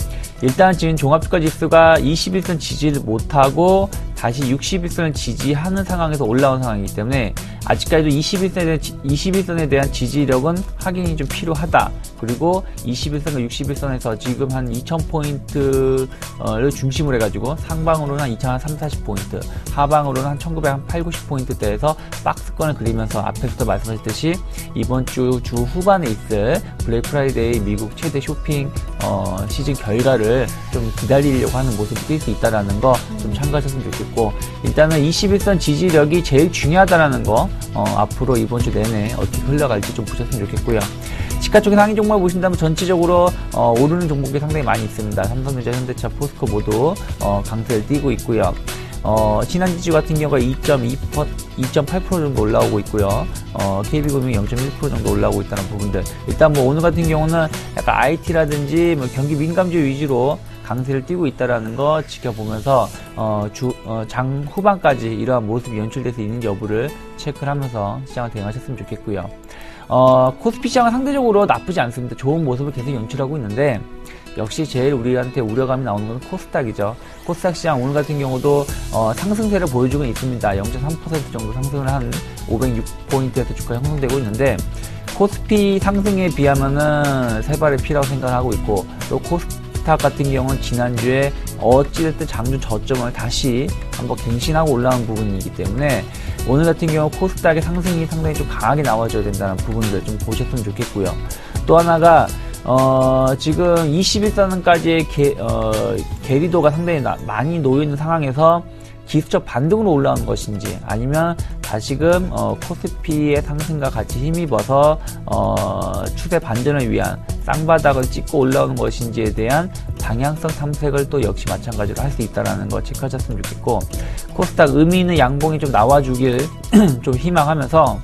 F: 일단 지금 종합주가 지수가 21선 지지를 못하고 다시 61선을 지지하는 상황에서 올라온 상황이기 때문에 아직까지도 21선에 대한 지지력은 확인이 좀 필요하다. 그리고 21선과 61선에서 지금 한 2000포인트를 중심으로 해가지고 상방으로는 한 2340포인트, 하방으로는 한 1980, 90포인트대에서 박스권을 그리면서 앞에서도 말씀하셨듯이 이번 주 후반에 있을 블랙 프라이데이 미국 최대 쇼핑 시즌 결과를 좀 기다리려고 하는 모습이 뛸 수 있다는 거 좀 참고하셨으면 좋겠고, 일단은 21선 지지력이 제일 중요하다는 거 앞으로 이번 주 내내 어떻게 흘러갈지 좀 보셨으면 좋겠고요. 시가 쪽에 상위 종목을 보신다면 전체적으로 오르는 종목이 상당히 많이 있습니다. 삼성전자, 현대차, 포스코 모두 강세를 띠고 있고요. 신한지주 같은 경우가 2.8% 정도 올라오고 있고요. KB금융이 0.1% 정도 올라오고 있다는 부분들. 일단 오늘 같은 경우는 약간 IT라든지 경기 민감주 위주로 강세를 띠고 있다라는 거 지켜보면서 장 후반까지 이러한 모습이 연출돼서 있는지 여부를 체크를 하면서 시장을 대응하셨으면 좋겠고요. 코스피 시장은 상대적으로 나쁘지 않습니다. 좋은 모습을 계속 연출하고 있는데, 역시 제일 우리한테 우려감이 나오는 건 코스닥이죠. 코스닥 시장 오늘 같은 경우도 상승세를 보여주고 있습니다. 0.3% 정도 상승을 한 506포인트에서 주가 형성되고 있는데, 코스피 상승에 비하면은 세 발의 피라고 생각을 하고 있고, 또 코스닥 같은 경우는 지난주에 어찌됐든 장중 저점을 다시 한번 갱신하고 올라온 부분이기 때문에 오늘 같은 경우 코스닥의 상승이 상당히 좀 강하게 나와줘야 된다는 부분들 좀 보셨으면 좋겠고요. 또 하나가 지금 21선까지의 괴리도가 상당히 많이 놓여있는 상황에서 기술적 반등으로 올라온 것인지, 아니면 다시금 코스피의 상승과 같이 힘입어서 추세 반전을 위한 쌍바닥을 찍고 올라오는 것인지에 대한 방향성 탐색을 또 역시 마찬가지로 할 수 있다는 거 체크하셨으면 좋겠고, 코스닥 의미 있는 양봉이 좀 나와주길 좀 희망하면서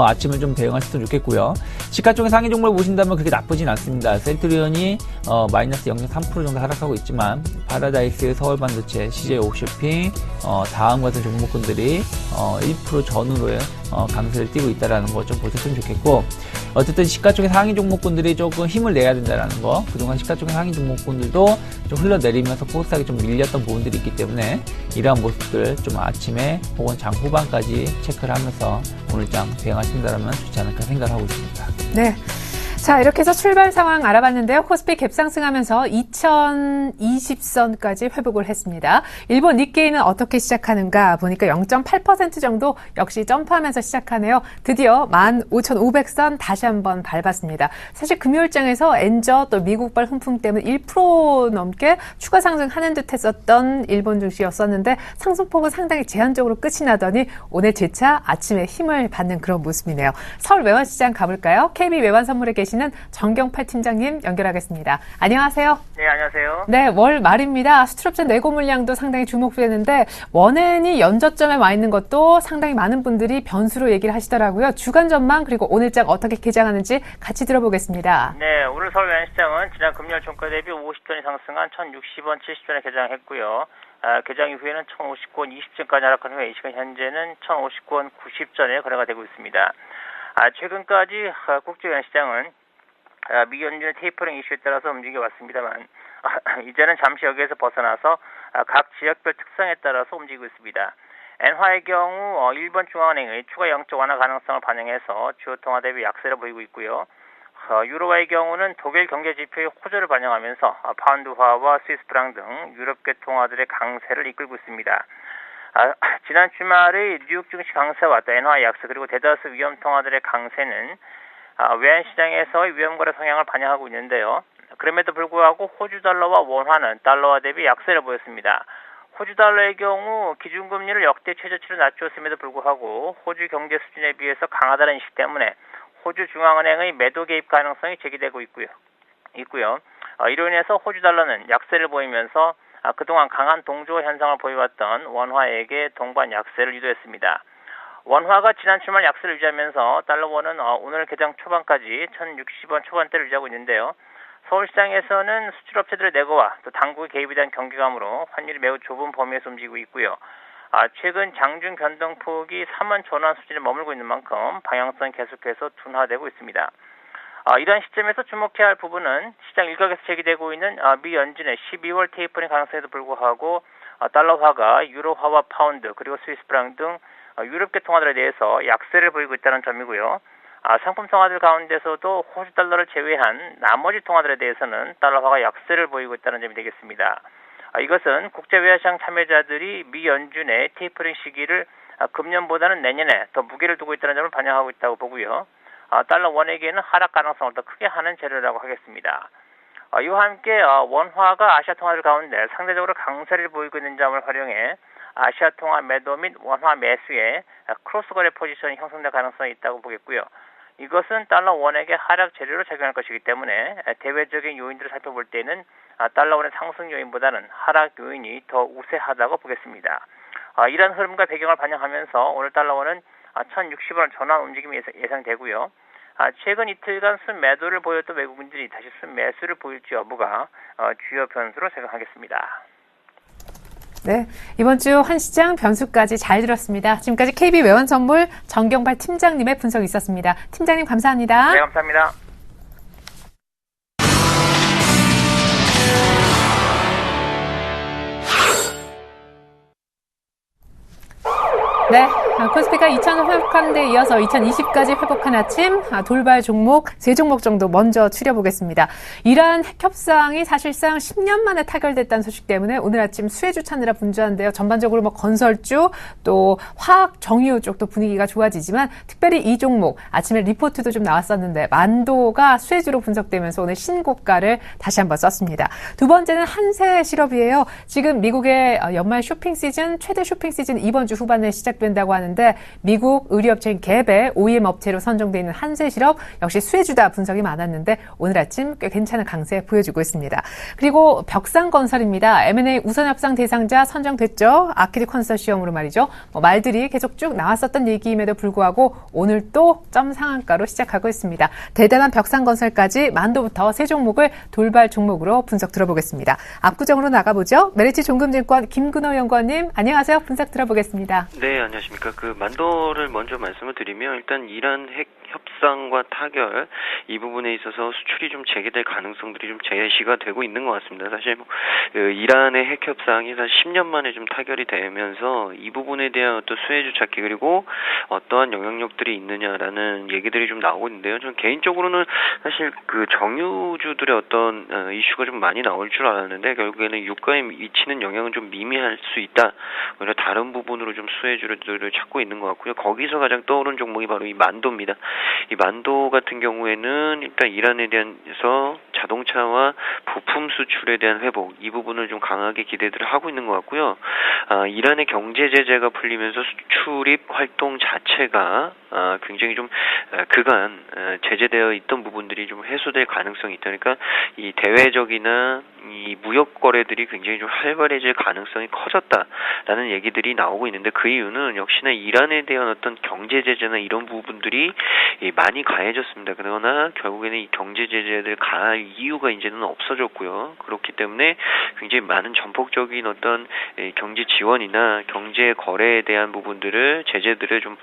F: 아침을 좀 대응하셨으면 좋겠고요. 시가 쪽에 상위 종목을 보신다면 그렇게 나쁘진 않습니다. 센트리온이 마이너스 0.3% 정도 하락하고 있지만, 파라다이스, 서울반도체, CJ 옥쇼핑, 다음 같은 종목군들이 1% 전후로의 강세를 띠고 있다는 거 좀 보셨으면 좋겠고, 어쨌든 시가 쪽의 상위 종목군들이 조금 힘을 내야 된다는 거, 그동안 시가 쪽의 상위 종목군들도 좀 흘러내리면서 코스닥이 좀 밀렸던 부분들이 있기 때문에 이러한 모습들 좀 아침에 혹은 장 후반까지 체크를 하면서 오늘장 대응하신다면 좋지 않을까 생각을 하고 있습니다.
A: 네. 자, 이렇게 해서 출발 상황 알아봤는데요. 코스피 갭상승하면서 2020선까지 회복을 했습니다. 일본 니케이는 어떻게 시작하는가 보니까 0.8% 정도 역시 점프하면서 시작하네요. 드디어 15,500선 다시 한번 밟았습니다. 사실 금요일장에서 엔저 또 미국발 훈풍 때문에 1% 넘게 추가 상승하는 듯 했었던 일본 증시였었는데, 상승폭은 상당히 제한적으로 끝이 나더니 오늘 재차 아침에 힘을 받는 그런 모습이네요. 서울 외환시장 가볼까요? KB 외환선물에 계신 정경팔 팀장님 연결하겠습니다. 안녕하세요.
G: 네, 안녕하세요.
A: 네, 월 말입니다. 수출업체 내고 물량도 상당히 주목되는데, 원엔이 연저점에 와 있는 것도 상당히 많은 분들이 변수로 얘기를 하시더라고요. 주간 전망 그리고 오늘장 어떻게 개장하는지 같이 들어보겠습니다.
G: 네, 오늘 서울 외환시장은 지난 금요일 종가 대비 50전이 상승한 1,060원 70전에 개장했고요. 개장 이후에는 1,059원 20전까지 하락한 후에 이 시간 현재는 1,059원 90전에 거래가 되고 있습니다. 최근까지 국제외환시장은 미연준의 테이퍼링 이슈에 따라서 움직여왔습니다만 이제는 잠시 여기에서 벗어나서 각 지역별 특성에 따라서 움직이고 있습니다. 엔화의 경우 일본 중앙은행의 추가 영적 완화 가능성을 반영해서 주요 통화 대비 약세를 보이고 있고요. 유로화의 경우는 독일 경제 지표의 호조를 반영하면서 파운드화와 스위스 프랑 등 유럽계 통화들의 강세를 이끌고 있습니다. 지난 주말의 뉴욕 증시 강세와 또 엔화의 약세 그리고 대다수 위험 통화들의 강세는 외환시장에서의 위험거래 성향을 반영하고 있는데요. 그럼에도 불구하고 호주 달러와 원화는 달러와 대비 약세를 보였습니다. 호주 달러의 경우 기준금리를 역대 최저치로 낮추었음에도 불구하고 호주 경제 수준에 비해서 강하다는 인식 때문에 호주 중앙은행의 매도 개입 가능성이 제기되고 있고요. 이로 인해서 호주 달러는 약세를 보이면서 그동안 강한 동조 현상을 보여왔던 원화에게 동반 약세를 유도했습니다. 원화가 지난 주말 약세를 유지하면서 달러원은 오늘 개장 초반까지 1,060원 초반대를 유지하고 있는데요. 서울시장에서는 수출업체들의 내고와 또 당국의 개입에 대한 경계감으로 환율이 매우 좁은 범위에서 움직이고 있고요. 최근 장중 변동폭이 3원 전환 수준에 머물고 있는 만큼 방향성이 계속해서 둔화되고 있습니다. 이러한 시점에서 주목해야 할 부분은 시장 일각에서 제기되고 있는 미 연준의 12월 테이퍼링 가능성에도 불구하고 달러화가 유로화와 파운드 그리고 스위스프랑 등 유럽계 통화들에 대해서 약세를 보이고 있다는 점이고요. 상품 통화들 가운데서도 호주 달러를 제외한 나머지 통화들에 대해서는 달러화가 약세를 보이고 있다는 점이 되겠습니다. 이것은 국제외화시장 참여자들이 미 연준의 테이퍼링 시기를 금년보다는 내년에 더 무게를 두고 있다는 점을 반영하고 있다고 보고요. 달러 원액에는 하락 가능성을 더 크게 하는 재료라고 하겠습니다. 이와 함께 원화가 아시아 통화들 가운데 상대적으로 강세를 보이고 있는 점을 활용해 아시아 통화 매도 및 원화 매수에 크로스 거래 포지션이 형성될 가능성이 있다고 보겠고요. 이것은 달러 원액의 하락 재료로 작용할 것이기 때문에 대외적인 요인들을 살펴볼 때는 달러 원의 상승 요인보다는 하락 요인이 더 우세하다고 보겠습니다. 이러한 흐름과 배경을 반영하면서 오늘 달러 원은 1,060원을 전환 움직임이 예상되고요. 최근 이틀간 순매도를 보였던 외국인들이 다시 순매수를 보일지 여부가 주요 변수로 생각하겠습니다.
A: 네, 이번 주 한시장 변수까지 잘 들었습니다. 지금까지 KB 외환선물 정경발 팀장님의 분석이 있었습니다. 팀장님 감사합니다.
G: 네, 감사합니다.
A: 네, 코스피가 2000을 회복한 데 이어서 2020까지 회복한 아침, 돌발 종목 3종목 정도 먼저 추려보겠습니다. 이란 핵협상이 사실상 10년 만에 타결됐다는 소식 때문에 오늘 아침 수혜주 찾느라 분주한데요. 전반적으로 건설주, 또 화학, 정유 쪽도 분위기가 좋아지지만 특별히 이 종목, 아침에 리포트도 좀 나왔었는데 만도가 수혜주로 분석되면서 오늘 신고가를 다시 한번 썼습니다. 두 번째는 한세실업이에요. 지금 미국의 연말 쇼핑 시즌, 최대 쇼핑 시즌 이번 주 후반에 시작된다고 하는데 미국 의류업체인 갭의 OEM 업체로 선정되어 있는 한세실업 역시 수혜주다 분석이 많았는데 오늘 아침 꽤 괜찮은 강세 보여주고 있습니다. 그리고 벽상건설입니다. M&A 우선협상 대상자 선정됐죠. 아키드 컨소시엄으로 말이죠. 말들이 계속 쭉 나왔었던 얘기임에도 불구하고 오늘 또 점 상한가로 시작하고 있습니다. 대단한 벽상건설까지 만도부터 세 종목을 돌발 종목으로 분석 들어보겠습니다. 압구정으로 나가보죠. 메리츠 종금증권 김근호 연구원님 안녕하세요. 분석 들어보겠습니다.
B: 네, 안녕하십니까. 만도를 먼저 말씀을 드리면 일단 이란 핵 협상과 타결 이 부분에 있어서 수출이 좀 재개될 가능성들이 좀 제시가 되고 있는 것 같습니다. 사실 이란의 핵 협상이 사실 10년 만에 좀 타결이 되면서 이 부분에 대한 어떤 수혜주 찾기 그리고 어떠한 영향력들이 있느냐라는 얘기들이 좀 나오고 있는데요. 저는 개인적으로는 사실 정유주들의 어떤 이슈가 좀 많이 나올 줄 알았는데 결국에는 유가에 미치는 영향은 좀 미미할 수 있다. 오히려 다른 부분으로 좀 수혜주를 찾고 있는 것 같고요. 거기서 가장 떠오른 종목이 바로 이 만도입니다. 이 만도 같은 경우에는 일단 이란에 대해서 자동차와 부품 수출에 대한 회복 이 부분을 좀 강하게 기대들을 하고 있는 것 같고요. 이란의 경제 제재가 풀리면서 수출입 활동 자체가 굉장히 좀 그간 제재되어 있던 부분들이 좀 해소될 가능성이 있다. 그러니까 이 대외적이나 이 무역 거래들이 굉장히 좀 활발해질 가능성이 커졌다라는 얘기들이 나오고 있는데 그 이유는 역시나 이란에 대한 어떤 경제 제재나 이런 부분들이 많이 가해졌습니다. 그러나 결국에는 이 경제 제재를 가할 이유가 이제는 없어졌고요. 그렇기 때문에 굉장히 많은 전폭적인 어떤 경제 지원이나 경제 거래에 대한 부분들을 제재들을 좀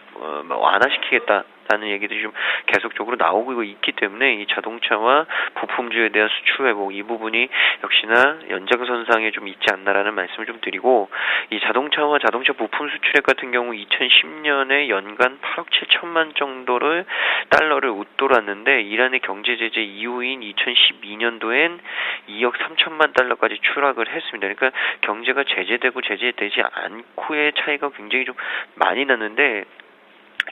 B: 완화시키겠다. 라는 얘기들이 좀 계속적으로 나오고 있기 때문에 이 자동차와 부품주에 대한 수출 회복 이 부분이 역시나 연장선상에 좀 있지 않나라는 말씀을 좀 드리고 이 자동차와 자동차 부품 수출액 같은 경우 2010년에 연간 8억 7천만 정도를 달러를 웃돌았는데 이란의 경제 제재 이후인 2012년도엔 2억 3천만 달러까지 추락을 했습니다. 그러니까 경제가 제재되고 제재되지 않고의 차이가 굉장히 좀 많이 났는데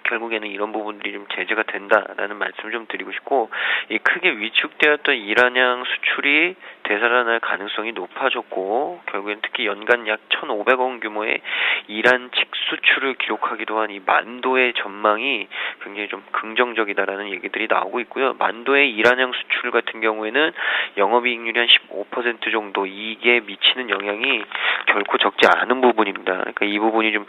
B: 결국에는 이런 부분들이 좀 제재가 된다라는 말씀을 좀 드리고 싶고, 이 크게 위축되었던 이란양 수출이 되살아날 가능성이 높아졌고, 결국엔 특히 연간 약 1,500억 규모의 이란 직수출을 기록하기도 한 이 만도의 전망이 굉장히 좀 긍정적이다라는 얘기들이 나오고 있고요. 만도의 이란양 수출 같은 경우에는 영업이익률이 한 15% 정도, 이게 미치는 영향이 결코 적지 않은 부분입니다. 그러니까 이 부분이 좀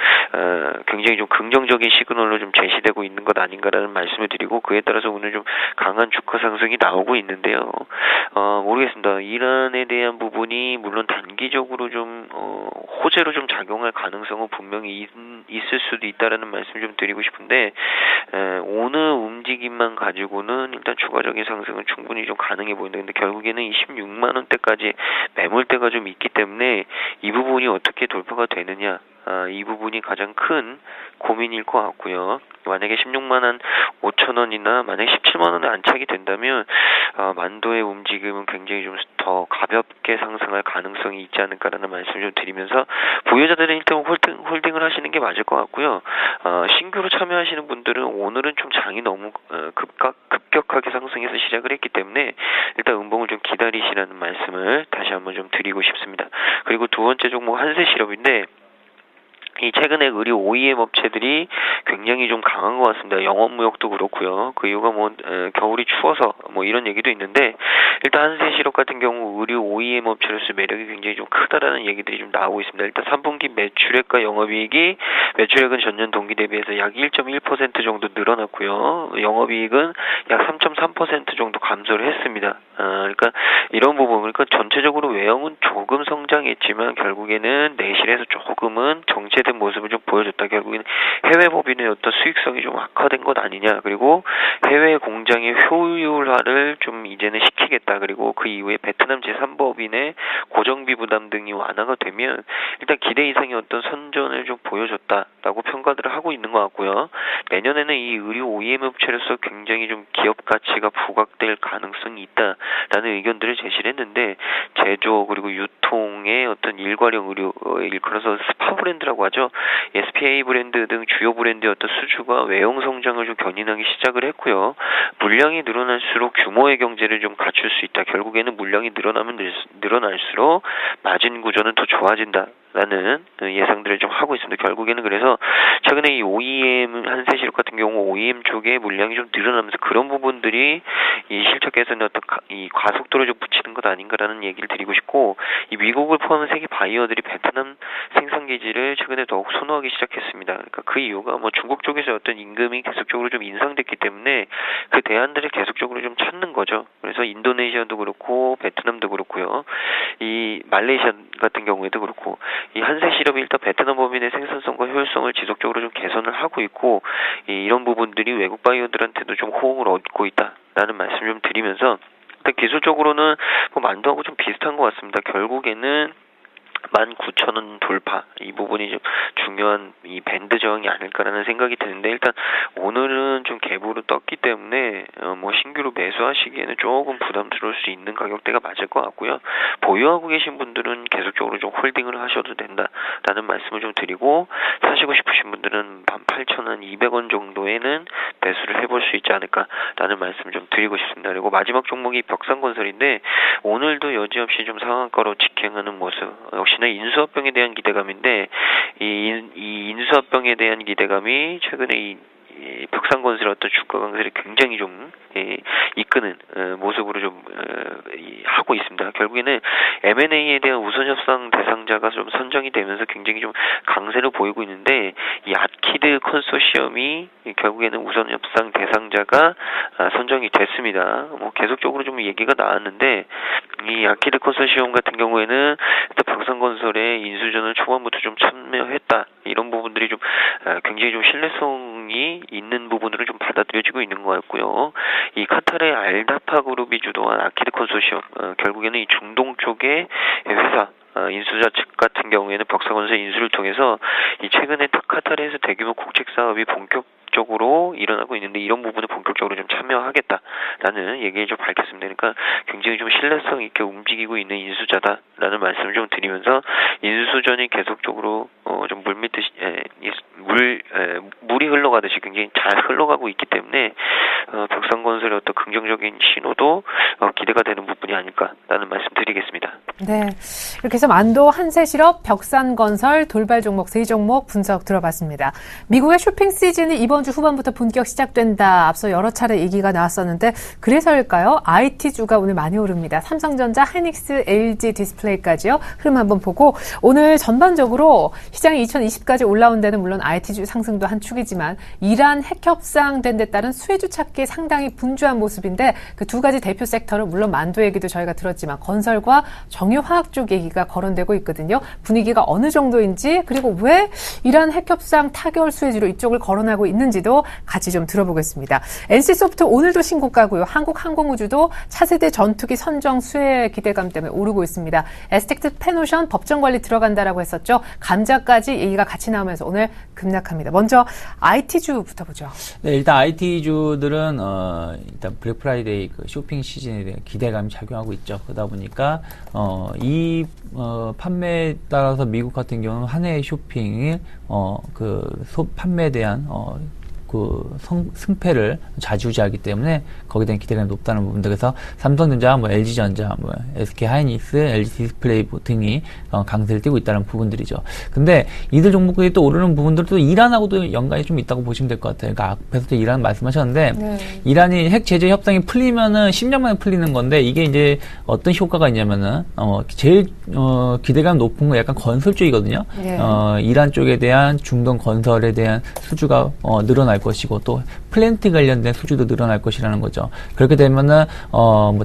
B: 굉장히 좀 긍정적인 시그널로 좀 제시되고 있는 것 아닌가라는 말씀을 드리고, 그에 따라서 오늘 좀 강한 주가 상승이 나오고 있는데요. 모르겠습니다. 이란에 대한 부분이 물론 단기적으로 좀 호재로 좀 작용할 가능성은 분명히 있을 수도 있다라는 말씀을 좀 드리고 싶은데, 오늘 움직임만 가지고는 일단 추가적인 상승은 충분히 좀 가능해 보인다. 근데 결국에는 이 16만 원대까지 매물대가 좀 있기 때문에 이 부분이 어떻게 돌파가 되느냐, 이 부분이 가장 큰 고민일 것 같고요. 만약에 16만 5천 원이나 만약에 17만 원에 안착이 된다면 만도의 움직임은 굉장히 좀 더 가볍게 상승할 가능성이 있지 않을까라는 말씀을 좀 드리면서, 보유자들은 일단 홀딩을 하시는 게 맞을 것 같고요. 신규로 참여하시는 분들은 오늘은 좀 장이 너무 급격하게 상승해서 시작을 했기 때문에 일단 음봉을 좀 기다리시라는 말씀을 다시 한번 좀 드리고 싶습니다. 그리고 두 번째 종목 한세실업인데, 이 최근에 의류 OEM 업체들이 굉장히 좀 강한 것 같습니다. 영업무역도 그렇고요. 그 이유가 겨울이 추워서 이런 얘기도 있는데, 일단 한세실업 같은 경우 의류 OEM 업체로서 매력이 굉장히 좀 크다라는 얘기들이 좀 나오고 있습니다. 일단 3분기 매출액과 영업이익이, 매출액은 전년 동기 대비해서 약 1.1% 정도 늘어났고요. 영업이익은 약 3.3% 정도 감소를 했습니다. 그러니까 이런 부분, 그러니까 전체적으로 외형은 조금 성장했지만 결국에는 내실에서 조금은 정체된 모습을 좀 보여줬다. 결국에는 해외 법인의 어떤 수익성이 좀 악화된 것 아니냐. 그리고 해외 공장의 효율화를 좀 이제는 시키겠다. 그리고 그 이후에 베트남 제3법인의 고정비 부담 등이 완화가 되면 일단 기대 이상의 어떤 선전을 좀 보여줬다라고 평가들을 하고 있는 것 같고요. 내년에는 이 의류 OEM 업체로서 굉장히 좀 기업 가치가 부각될 가능성이 있다라는 의견들을 제시를 했는데, 제조 그리고 유통의 어떤 일괄형 의류, 일컬어서 스파 브랜드라고 하죠. SPA 브랜드 등 주요 브랜드의 어떤 수주가 외형 성장을 좀 견인하기 시작을 했고요. 물량이 늘어날수록 규모의 경제를 좀 갖출 수 있다. 결국에는 물량이 늘어날수록 마진 구조는 더 좋아진다라는 예상들을 좀 하고 있습니다. 결국에는 그래서 최근에 이 OEM, 한세실업 같은 경우 OEM 쪽에 물량이 좀 늘어나면서 그런 부분들이 이 실적 개선에 어떤 이 가속도를 좀 붙이는 것 아닌가라는 얘기를 드리고 싶고, 이 미국을 포함한 세계 바이어들이 베트남 생산 기지를 최근에 더욱 선호하기 시작했습니다. 그러니까 그 이유가 중국 쪽에서 어떤 임금이 계속적으로 좀 인상됐기 때문에 그 대안들을 계속적으로 좀 찾는 거죠. 그래서 인도네시아도 그렇고 베트남도 그렇고요. 이 말레이시아 같은 경우에도 그렇고, 이 한세실업이 일단 베트남 법인의 생산성과 효율성을 지속적으로 좀 개선을 하고 있고, 이런 부분들이 외국 바이어들한테도 좀 호응을 얻고 있다라는 말씀 좀 드리면서, 일단 기술적으로는 만도하고 좀 비슷한 것 같습니다. 결국에는 19,000원 돌파, 이 부분이 좀 중요한 이 밴드 저항이 아닐까라는 생각이 드는데, 일단 오늘은 좀 갭으로 떴기 때문에 신규로 매수하시기에는 조금 부담스러울 수 있는 가격대가 맞을 것 같고요. 보유하고 계신 분들은 계속적으로 좀 홀딩을 하셔도 된다라는 말씀을 좀 드리고, 사시고 싶으신 분들은 18,200원 정도에는 매수를 해볼 수 있지 않을까라는 말씀을 좀 드리고 싶습니다. 그리고 마지막 종목이 벽산건설인데, 오늘도 여지없이 좀 상한가로 직행하는 모습, 역시나 인수합병에 대한 기대감인데, 이 인수합병에 대한 기대감이 최근에 이 벽산건설의 어떤 주가 강세를 굉장히 좀 이끄는 모습으로 좀 하고 있습니다. 결국에는 M&A에 대한 우선협상 대상자가 좀 선정이 되면서 굉장히 좀 강세를 보이고 있는데, 이 아키드 컨소시엄이 결국에는 우선협상 대상자가 선정이 됐습니다. 계속적으로 좀 얘기가 나왔는데, 이 아키드 컨소시엄 같은 경우에는 벽산건설의 인수전을 초반부터 좀 참여했다, 이런 부분들이 좀 굉장히 좀 신뢰성이 있는 부분으로 좀 받아들여지고 있는 것 같고요. 이 카타르의 알다파 그룹이 주도한 아키드 컨소시엄, 결국에는 이 중동 쪽의 회사 인수자 측 같은 경우에는 벽산건설 인수를 통해서 이 최근에 카타르에서 대규모 국책 사업이 본격적으로 일어나고 있는데, 이런 부분에 본격적으로 좀 참여하겠다라는 얘기를 좀 밝혔습니다. 그러니까 굉장히 좀 신뢰성 있게 움직이고 있는 인수자다라는 말씀을 좀 드리면서, 인수전이 계속적으로
H: 좀 물이 흘러가듯이 굉장히 잘 흘러가고 있기 때문에 벽산건설의 어떤 긍정적인 신호도 기대가 되는 부분이 아닐까라는 말씀드리겠습니다.
A: 네, 이렇게 해서 만도, 한세실업, 벽산건설, 돌발 종목 3종목 분석 들어봤습니다. 미국의 쇼핑 시즌이 이번 주 후반부터 본격 시작된다. 앞서 여러 차례 얘기가 나왔었는데 그래서일까요? IT주가 오늘 많이 오릅니다. 삼성전자, 하이닉스, LG 디스플레이까지요. 흐름 한번 보고 오늘 전반적으로 시장이 2020까지 올라온 데는 물론 IT주 상승도 한 축이지만 이란 핵 협상된 데 따른 수혜주 찾기 상당히 분주한 모습인데 그 두 가지 대표 섹터를 물론 만도 얘기도 저희가 들었지만 건설과 정유화학 쪽 얘기가 거론되고 있거든요. 분위기가 어느 정도인지 그리고 왜 이란 핵 협상 타결 수혜주로 이쪽을 거론하고 있는지도 같이 좀 들어보겠습니다. NC소프트 오늘도 신고가고요. 한국항공우주도 차세대 전투기 선정 수혜 기대감 때문에 오르고 있습니다. 에스텍트 페노션 법정 관리 들어간다라고 했었죠. 감자까지 얘기가 같이 나오면서 오늘 급락합니다. 먼저 IT주부터 보죠.
F: 네, 일단 IT주들은 일단 블랙 프라이데이 그 쇼핑 시즌에 대한 기대감이 작용하고 있죠. 그러다 보니까 이 판매에 따라서 미국 같은 경우는 한 해의 쇼핑이 판매에 대한 승패를 좌지우지하기 때문에 거기에 대한 기대감이 높다는 부분들. 그래서 삼성전자, LG전자, SK하이닉스, LG 디스플레이 등이 강세를 띠고 있다는 부분들이죠. 근데 이들 종목들이 또 오르는 부분들도 이란하고도 연관이 좀 있다고 보시면 될 것 같아요. 그러니까 앞에서도 이란 말씀하셨는데
A: 네.
F: 이란이 핵 제재 협상이 풀리면은 10년 만에 풀리는 건데 이게 이제 어떤 효과가 있냐면은 제일 기대감 높은 건 약간 건설 쪽이거든요.
A: 네.
F: 이란 쪽에 대한 중동 건설에 대한 수주가 늘어날 것이고 또 플랜트 관련된 수주도 늘어날 것이라는 거죠. 그렇게 되면은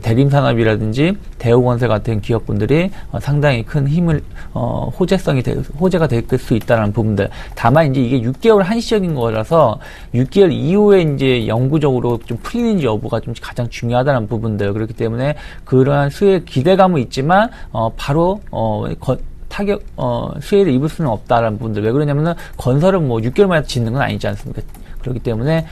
F: 대림산업이라든지 대우건설 같은 기업분들이 상당히 큰 힘을 호재가 될 수 있다는 부분들. 다만 이제 이게 6개월 한시적인 거라서 6개월 이후에 이제 영구적으로 좀 풀리는지 여부가 좀 가장 중요하다는 부분들. 그렇기 때문에 그러한 수혜 기대감은 있지만 바로 수혜를 입을 수는 없다라는 부분들. 왜 그러냐면은 건설은 6개월 만에 짓는 건 아니지 않습니까? 그렇기 때문에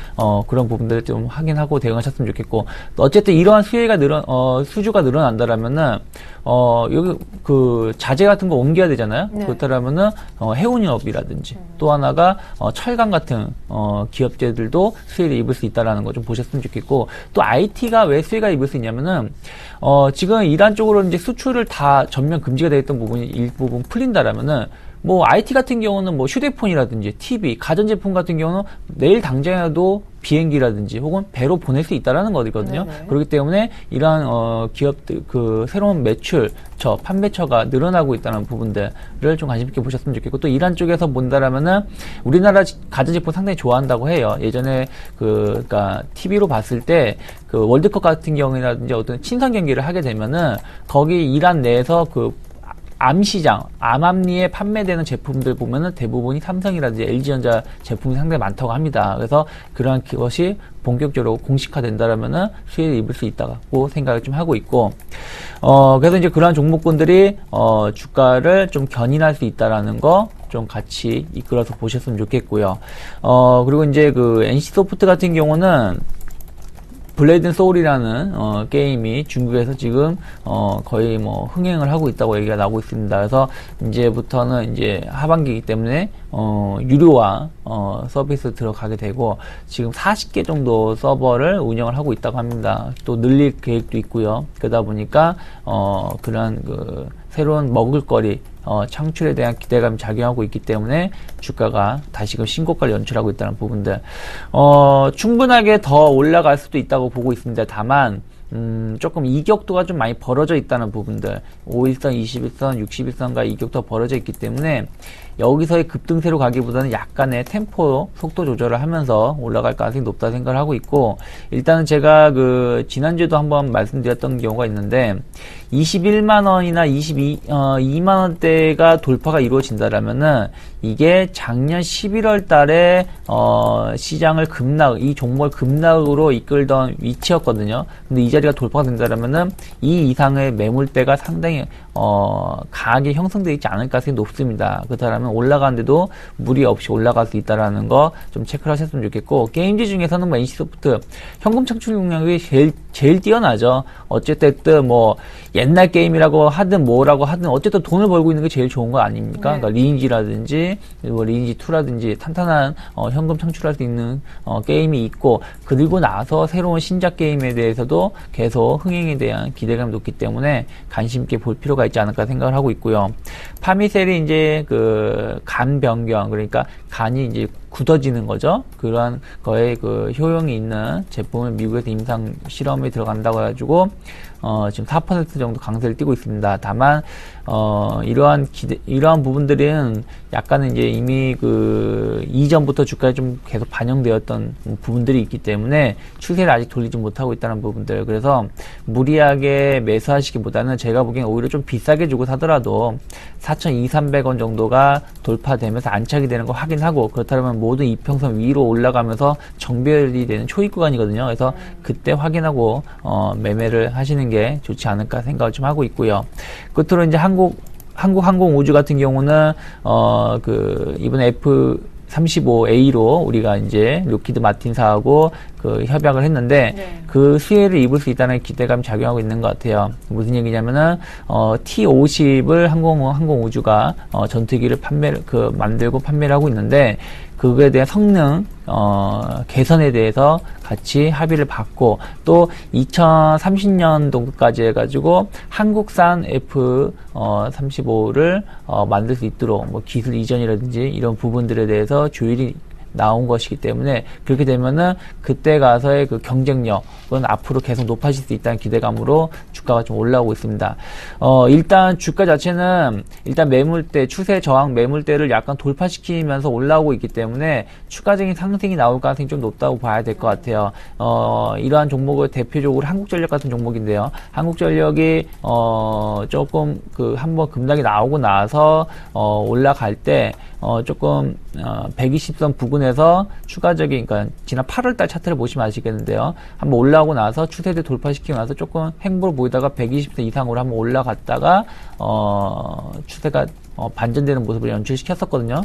F: 그런 부분들을 좀 확인하고 대응하셨으면 좋겠고, 어쨌든 이러한 수주가 늘어난다라면은 여기 그 자재 같은 거 옮겨야 되잖아요.
A: 네.
F: 그렇다면은 해운업이라든지 또 하나가 철강 같은 기업체들도 수혜를 입을 수 있다라는 거 좀 보셨으면 좋겠고, 또 IT가 왜 수혜가 입을 수 있냐면은 지금 이란 쪽으로 이제 수출을 다 전면 금지가 되어 있던 부분이 일부분 풀린다라면은 IT 같은 경우는 휴대폰이라든지 TV, 가전제품 같은 경우는 내일 당장이라도 비행기라든지 혹은 배로 보낼 수 있다라는 거거든요.
A: 네네.
F: 그렇기 때문에 이러한 기업들 새로운 판매처가 늘어나고 있다는 부분들을 좀 관심 있게 보셨으면 좋겠고, 또 이란 쪽에서 본다라면은 우리나라 가전제품 상당히 좋아한다고 해요. 예전에 그러니까 TV로 봤을 때 그 월드컵 같은 경우라든지 어떤 친선 경기를 하게 되면은 거기 이란 내에서 암암리에 판매되는 제품들 보면은 대부분이 삼성이라든지 LG전자 제품이 상당히 많다고 합니다. 그래서 그러한 것이 본격적으로 공식화된다라면은 수혜를 입을 수 있다고 생각을 좀 하고 있고, 그래서 이제 그러한 종목군들이 주가를 좀 견인할 수 있다라는 거 좀 같이 이끌어서 보셨으면 좋겠고요. 그리고 이제 그 NC소프트 같은 경우는 블레이드 앤 소울이라는 게임이 중국에서 지금 거의 흥행을 하고 있다고 얘기가 나오고 있습니다. 그래서 이제부터는 이제 하반기이기 때문에 유료화 서비스 들어가게 되고, 지금 40개 정도 서버를 운영을 하고 있다고 합니다. 또 늘릴 계획도 있고요. 그러다 보니까 그런 새로운 먹을거리 창출에 대한 기대감이 작용하고 있기 때문에 주가가 다시금 신고가를 연출하고 있다는 부분들, 충분하게 더 올라갈 수도 있다고 보고 있습니다. 다만 조금 이격도가 좀 많이 벌어져 있다는 부분들, 5일선, 20일선, 60일선과 이격도가 벌어져 있기 때문에 여기서의 급등세로 가기보다는 약간의 템포, 속도 조절을 하면서 올라갈 가능성이 높다 생각을 하고 있고, 일단은 제가 지난주에도 한번 말씀드렸던 경우가 있는데, 21만원이나 22만원대가 돌파가 이루어진다라면은 이게 작년 11월 달에 시장을 이 종목을 급락으로 이끌던 위치였거든요. 근데 이 자리가 돌파가 된다라면은 이 이상의 매물대가 상당히 강하게 형성되어 있지 않을 가능성이 높습니다. 그렇다면 올라가는데도 무리 없이 올라갈 수 있다는 거 좀 체크를 하셨으면 좋겠고, 게임즈 중에서는 뭐 NC소프트 현금 창출 능력이 제일 뛰어나죠. 어쨌든 뭐 옛날 게임이라고 하든 뭐라고 하든 어쨌든 돈을 벌고 있는 게 제일 좋은 거 아닙니까? 그러니까 리니지라든지 뭐 리니지 2라든지 탄탄한 현금 창출할 수 있는 게임이 있고, 그리고 나서 새로운 신작 게임에 대해서도 계속 흥행에 대한 기대감이 높기 때문에 관심 있게 볼 필요가 있지 않을까 생각을 하고 있고요. 파미셀이 이제 그 간 변경, 그러니까 간이 이제 굳어지는 거죠. 그러한 거에 그 효용이 있는 제품을 미국에서 임상 실험에 들어간다고 해가지고 지금 4% 정도 강세를 띠고 있습니다. 다만 이러한 부분들은 약간은 이제 이미 그 이전부터 주가에 좀 계속 반영되었던 부분들이 있기 때문에 추세를 아직 돌리지 못하고 있다는 부분들. 그래서 무리하게 매수하시기보다는 제가 보기엔 오히려 좀 비싸게 주고 사더라도 4,200~300원 정도가 돌파되면서 안착이 되는 거 확인하고, 그렇다면 모든 이평선 위로 올라가면서 정배열이 되는 초입 구간이거든요. 그래서 그때 확인하고 매매를 하시는 게 좋지 않을까 생각을 좀 하고 있고요. 끝으로 이제 한국항공우주 같은 경우는 이번에 F-35A로 우리가 이제 록히드 마틴사하고 그 협약을 했는데 그 수혜를 입을 수 있다는 기대감이 작용하고 있는 것 같아요. 무슨 얘기냐면은 T-50을 항공우주가 전투기를 만들고 판매를 하고 있는데, 그거에 대한 성능 개선에 대해서 같이 합의를 받고, 또 2030년도까지 해가지고 한국산 F-35를 만들 수 있도록 뭐 기술 이전이라든지 이런 부분들에 대해서 조율이 나온 것이기 때문에, 그렇게 되면은 그때 가서의 그 경쟁력은 앞으로 계속 높아질 수 있다는 기대감으로 주가가 좀 올라오고 있습니다. 일단 주가 자체는 일단 매물대, 추세 저항 매물대를 약간 돌파시키면서 올라오고 있기 때문에 추가적인 상승이 나올 가능성이 좀 높다고 봐야 될 것 같아요. 이러한 종목을 대표적으로 한국전력 같은 종목인데요. 한국전력이 조금 한번 급락이 나오고 나서 올라갈 때 조금 120선 부근에서 추가적인, 그러니까 지난 8월달 차트를 보시면 아시겠는데요. 한번 올라오고 나서 추세대 돌파시키고 나서 조금 행보를 보이다가 120선 이상으로 한번 올라갔다가 추세가 반전되는 모습을 연출시켰었거든요.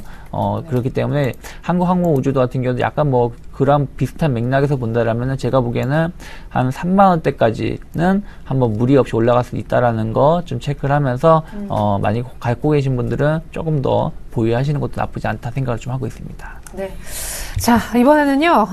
F: 그렇기 때문에 한국항공우주도 같은 경우도 약간 뭐 그런 비슷한 맥락에서 본다라면은 제가 보기에는 한 3만원대까지는 한번 무리 없이 올라갈 수 있다라는 거 좀 체크를 하면서 만약 갖고 계신 분들은 조금 더 보유하시는 것도 나쁘지 않다 생각을 좀 하고 있습니다.
A: 네. 자, 이번에는요,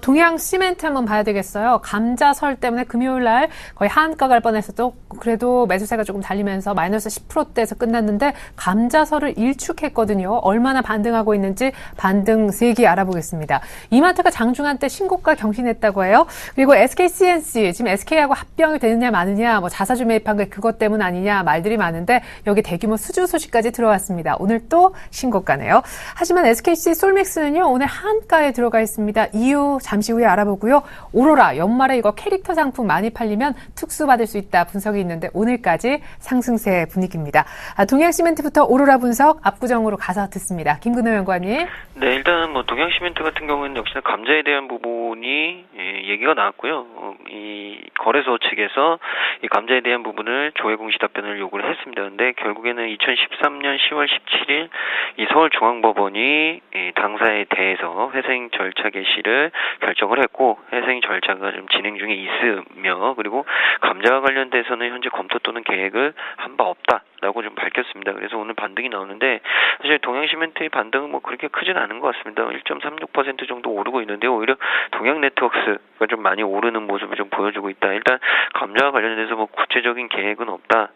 A: 동양 시멘트 한번 봐야 되겠어요. 감자설 때문에 금요일 날 거의 하한가 갈 뻔했어도 그래도 매수세가 조금 달리면서 마이너스 10%대에서 끝났는데, 감자설을 일축했거든요. 얼마나 반등하고 있는지 반등 세기 알아보겠습니다. 이마트가 장중한 때 신고가 경신했다고 해요. 그리고 SKCNC, 지금 SK하고 합병이 되느냐 마느냐, 뭐 자사주 매입한 게 그것 때문 아니냐 말들이 많은데, 여기 대규모 수주 소식까지 들어왔습니다. 오늘 또 신고가네요. 하지만 SKC 솔맥스는요, 오늘 한가에 들어가 있습니다. 이유 잠시 후에 알아보고요. 오로라, 연말에 이거 캐릭터 상품 많이 팔리면 특수 받을 수 있다 분석이 있는데, 오늘까지 상승세 분위기입니다. 동양시멘트부터 오로라 분석 압구정으로 가서 듣습니다. 김근호 연구원님.
H: 네, 일단 뭐 동양시멘트 같은 경우는 역시나 감자에 대한 부분이 얘기가 나왔고요. 이 거래소 측에서 이 감자에 대한 부분을 조회 공시 답변을 요구를 했습니다. 근데 결국에는 2013년 10월 17일 이 서울중앙법원이 당사에 대해서 회생 절차 개시를 결정을 했고, 회생 절차가 좀 진행 중에 있으며, 그리고 감자와 관련돼서는 현재 검토 또는 계획을 한 바 없다라고 좀 밝혔습니다. 그래서 오늘 반등이 나오는데, 사실 동양시멘트의 반등은 뭐 그렇게 크진 않은 것 같습니다. 1.36% 정도 오르고 있는데, 오히려 동양네트워크스가 좀 많이 오르는 모습을 좀 보여주고 있다. 일단 감자와 관련돼서 뭐 구체적인 계획은 없다.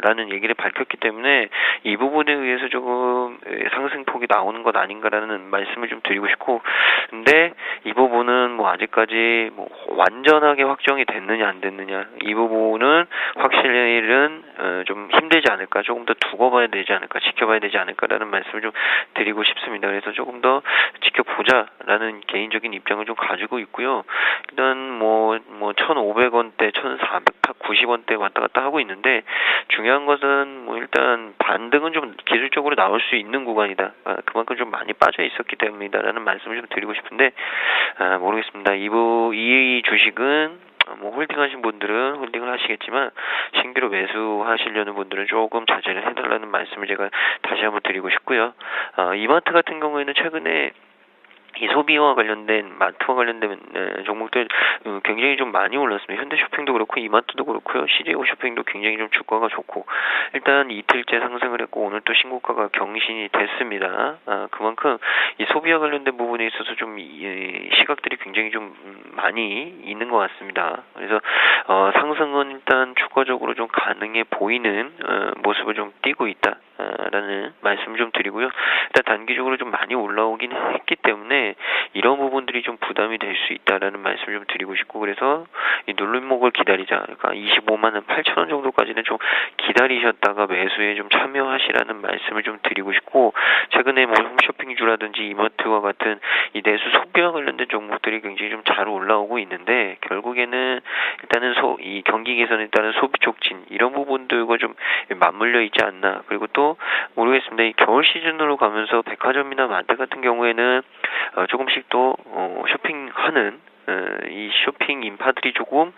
H: 라는 얘기를 밝혔기 때문에 이 부분에 의해서 조금 상승폭이 나오는 것 아닌가라는 말씀을 좀 드리고 싶고, 근데 이 부분은 뭐 아직까지 뭐 완전하게 확정이 됐느냐 안 됐느냐, 이 부분은 확실히는 좀 힘들지 않을까, 조금 더 두고 봐야 되지 않을까, 지켜봐야 되지 않을까라는 말씀을 좀 드리고 싶습니다. 그래서 조금 더 지켜보자라는 개인적인 입장을 좀 가지고 있고요. 일단 뭐 1,500원대, 1,490원대 왔다 갔다 하고 있는데, 중요한 것은 뭐 일단 반등은 좀 기술적으로 나올 수 있는 구간이다. 그만큼 좀 많이 빠져 있었기 때문이다라는 말씀을 좀 드리고 싶은데, 모르겠습니다. 이 주식은 뭐 홀딩하신 분들은 홀딩을 하시겠지만 신규로 매수하시려는 분들은 조금 자제를 해달라는 말씀을 제가 다시 한번 드리고 싶고요. 이마트 같은 경우에는 최근에 이 소비와 관련된 마트와 관련된 종목들 굉장히 좀 많이 올랐습니다. 현대쇼핑도 그렇고 이마트도 그렇고요. CJ 쇼핑도 굉장히 좀 주가가 좋고 일단 이틀째 상승을 했고 오늘 또 신고가가 경신이 됐습니다. 그만큼 이 소비와 관련된 부분에 있어서 좀 시각들이 굉장히 좀 많이 있는 것 같습니다. 그래서 상승은 일단 추가적으로 좀 가능해 보이는 모습을 좀 띄고 있다라는 말씀을 좀 드리고요. 일단 단기적으로 좀 많이 올라오긴 했기 때문에 이런 부분들이 좀 부담이 될 수 있다라는 말씀을 좀 드리고 싶고 그래서 이 눌림목을 기다리자. 그러니까 25만 원 8천 원 정도까지는 좀 기다리셨다가 매수에 좀 참여하시라는 말씀을 좀 드리고 싶고 최근에 뭐 홈쇼핑주라든지 이마트와 같은 이 내수 소비와 관련된 종목들이 굉장히 좀 잘 올라오고 있는데 결국에는 일단은 이 경기 개선에 따른 소비 촉진 이런 부분들과 좀 맞물려 있지 않나. 그리고 또 모르겠습니다. 이 겨울 시즌으로 가면서 백화점이나 마트 같은 경우에는 조금씩 또 쇼핑하는 이 쇼핑 인파들이 조금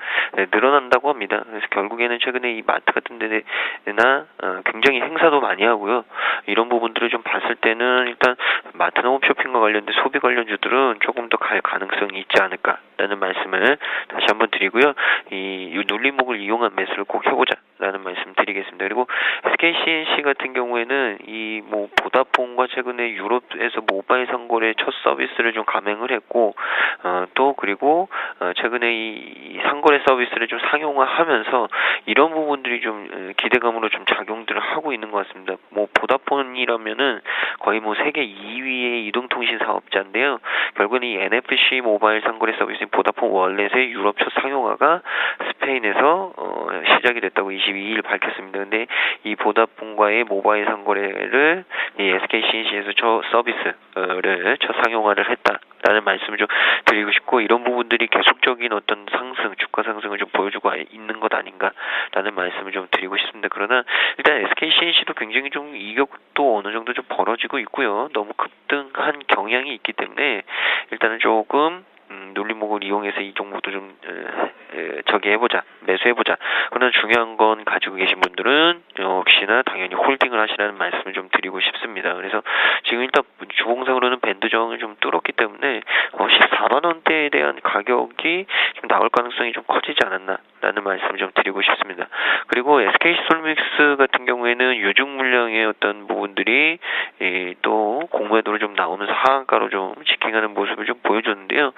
H: 늘어난다고 합니다. 그래서 결국에는 최근에 이 마트 같은 데나 굉장히 행사도 많이 하고요. 이런 부분들을 좀 봤을 때는 일단 마트나 홈쇼핑과 관련된 소비 관련주들은 조금 더 갈 가능성이 있지 않을까라는 말씀을 다시 한번 드리고요. 이 눌림목을 이용한 매수를 꼭 해보자라는 말씀 드리겠습니다. 그리고 SKCNC 같은 경우에는 이 뭐 보다폰과 최근에 유럽에서 모바일 상거래 첫 서비스를 좀 감행을 했고 또 그리고 최근에 이 상거래 서비스를 좀 상용화하면서 이런 부분들이 좀 기대감으로 좀 작용들을 하고 있는 것 같습니다. 뭐 보다폰이라면은 거의 뭐 세계 2위의 이동통신 사업자인데요. 결국은 이 NFC 모바일 상거래 서비스인 보다폰 월렛의 유럽 첫 상용화가 스페인에서 시작이 됐다고 22일 밝혔습니다. 근데 이 보다폰과의 모바일 상거래를 이 SKCNC에서 첫 서비스를 첫 상용화를 했다라는 말씀을 좀 드리고 싶고 이런 부분들이 계속적인 어떤 상승, 주가 상승을 좀 보여주고 있는 것 아닌가라는 말씀을 좀 드리고 싶습니다. 그러나 일단 SKCNC도 굉장히 좀 이격도 어느 정도 좀 벌어지고 있고요. 너무 급등한 경향이 있기 때문에 일단은 조금 눌림목을 이용해서 이 종목도 좀 매수해보자. 그러나 중요한 건 가지고 계신 분들은 역시나 당연히 홀딩을 하시라는 말씀을 좀 드리고 싶습니다. 그래서 지금 일단 주봉상으로는 밴드 저항을 좀 뚫었기 때문에 14만 원대에 대한 가격이 좀 나올 가능성이 좀 커지지 않았나라는 말씀을 좀 드리고 싶습니다. 그리고 SK솔믹스 같은 경우에는 유중 물량의 어떤 부분들이 또 공매도로 좀 나오면서 하한가로 좀 지킹하는 모습을 좀 보여줬는데요.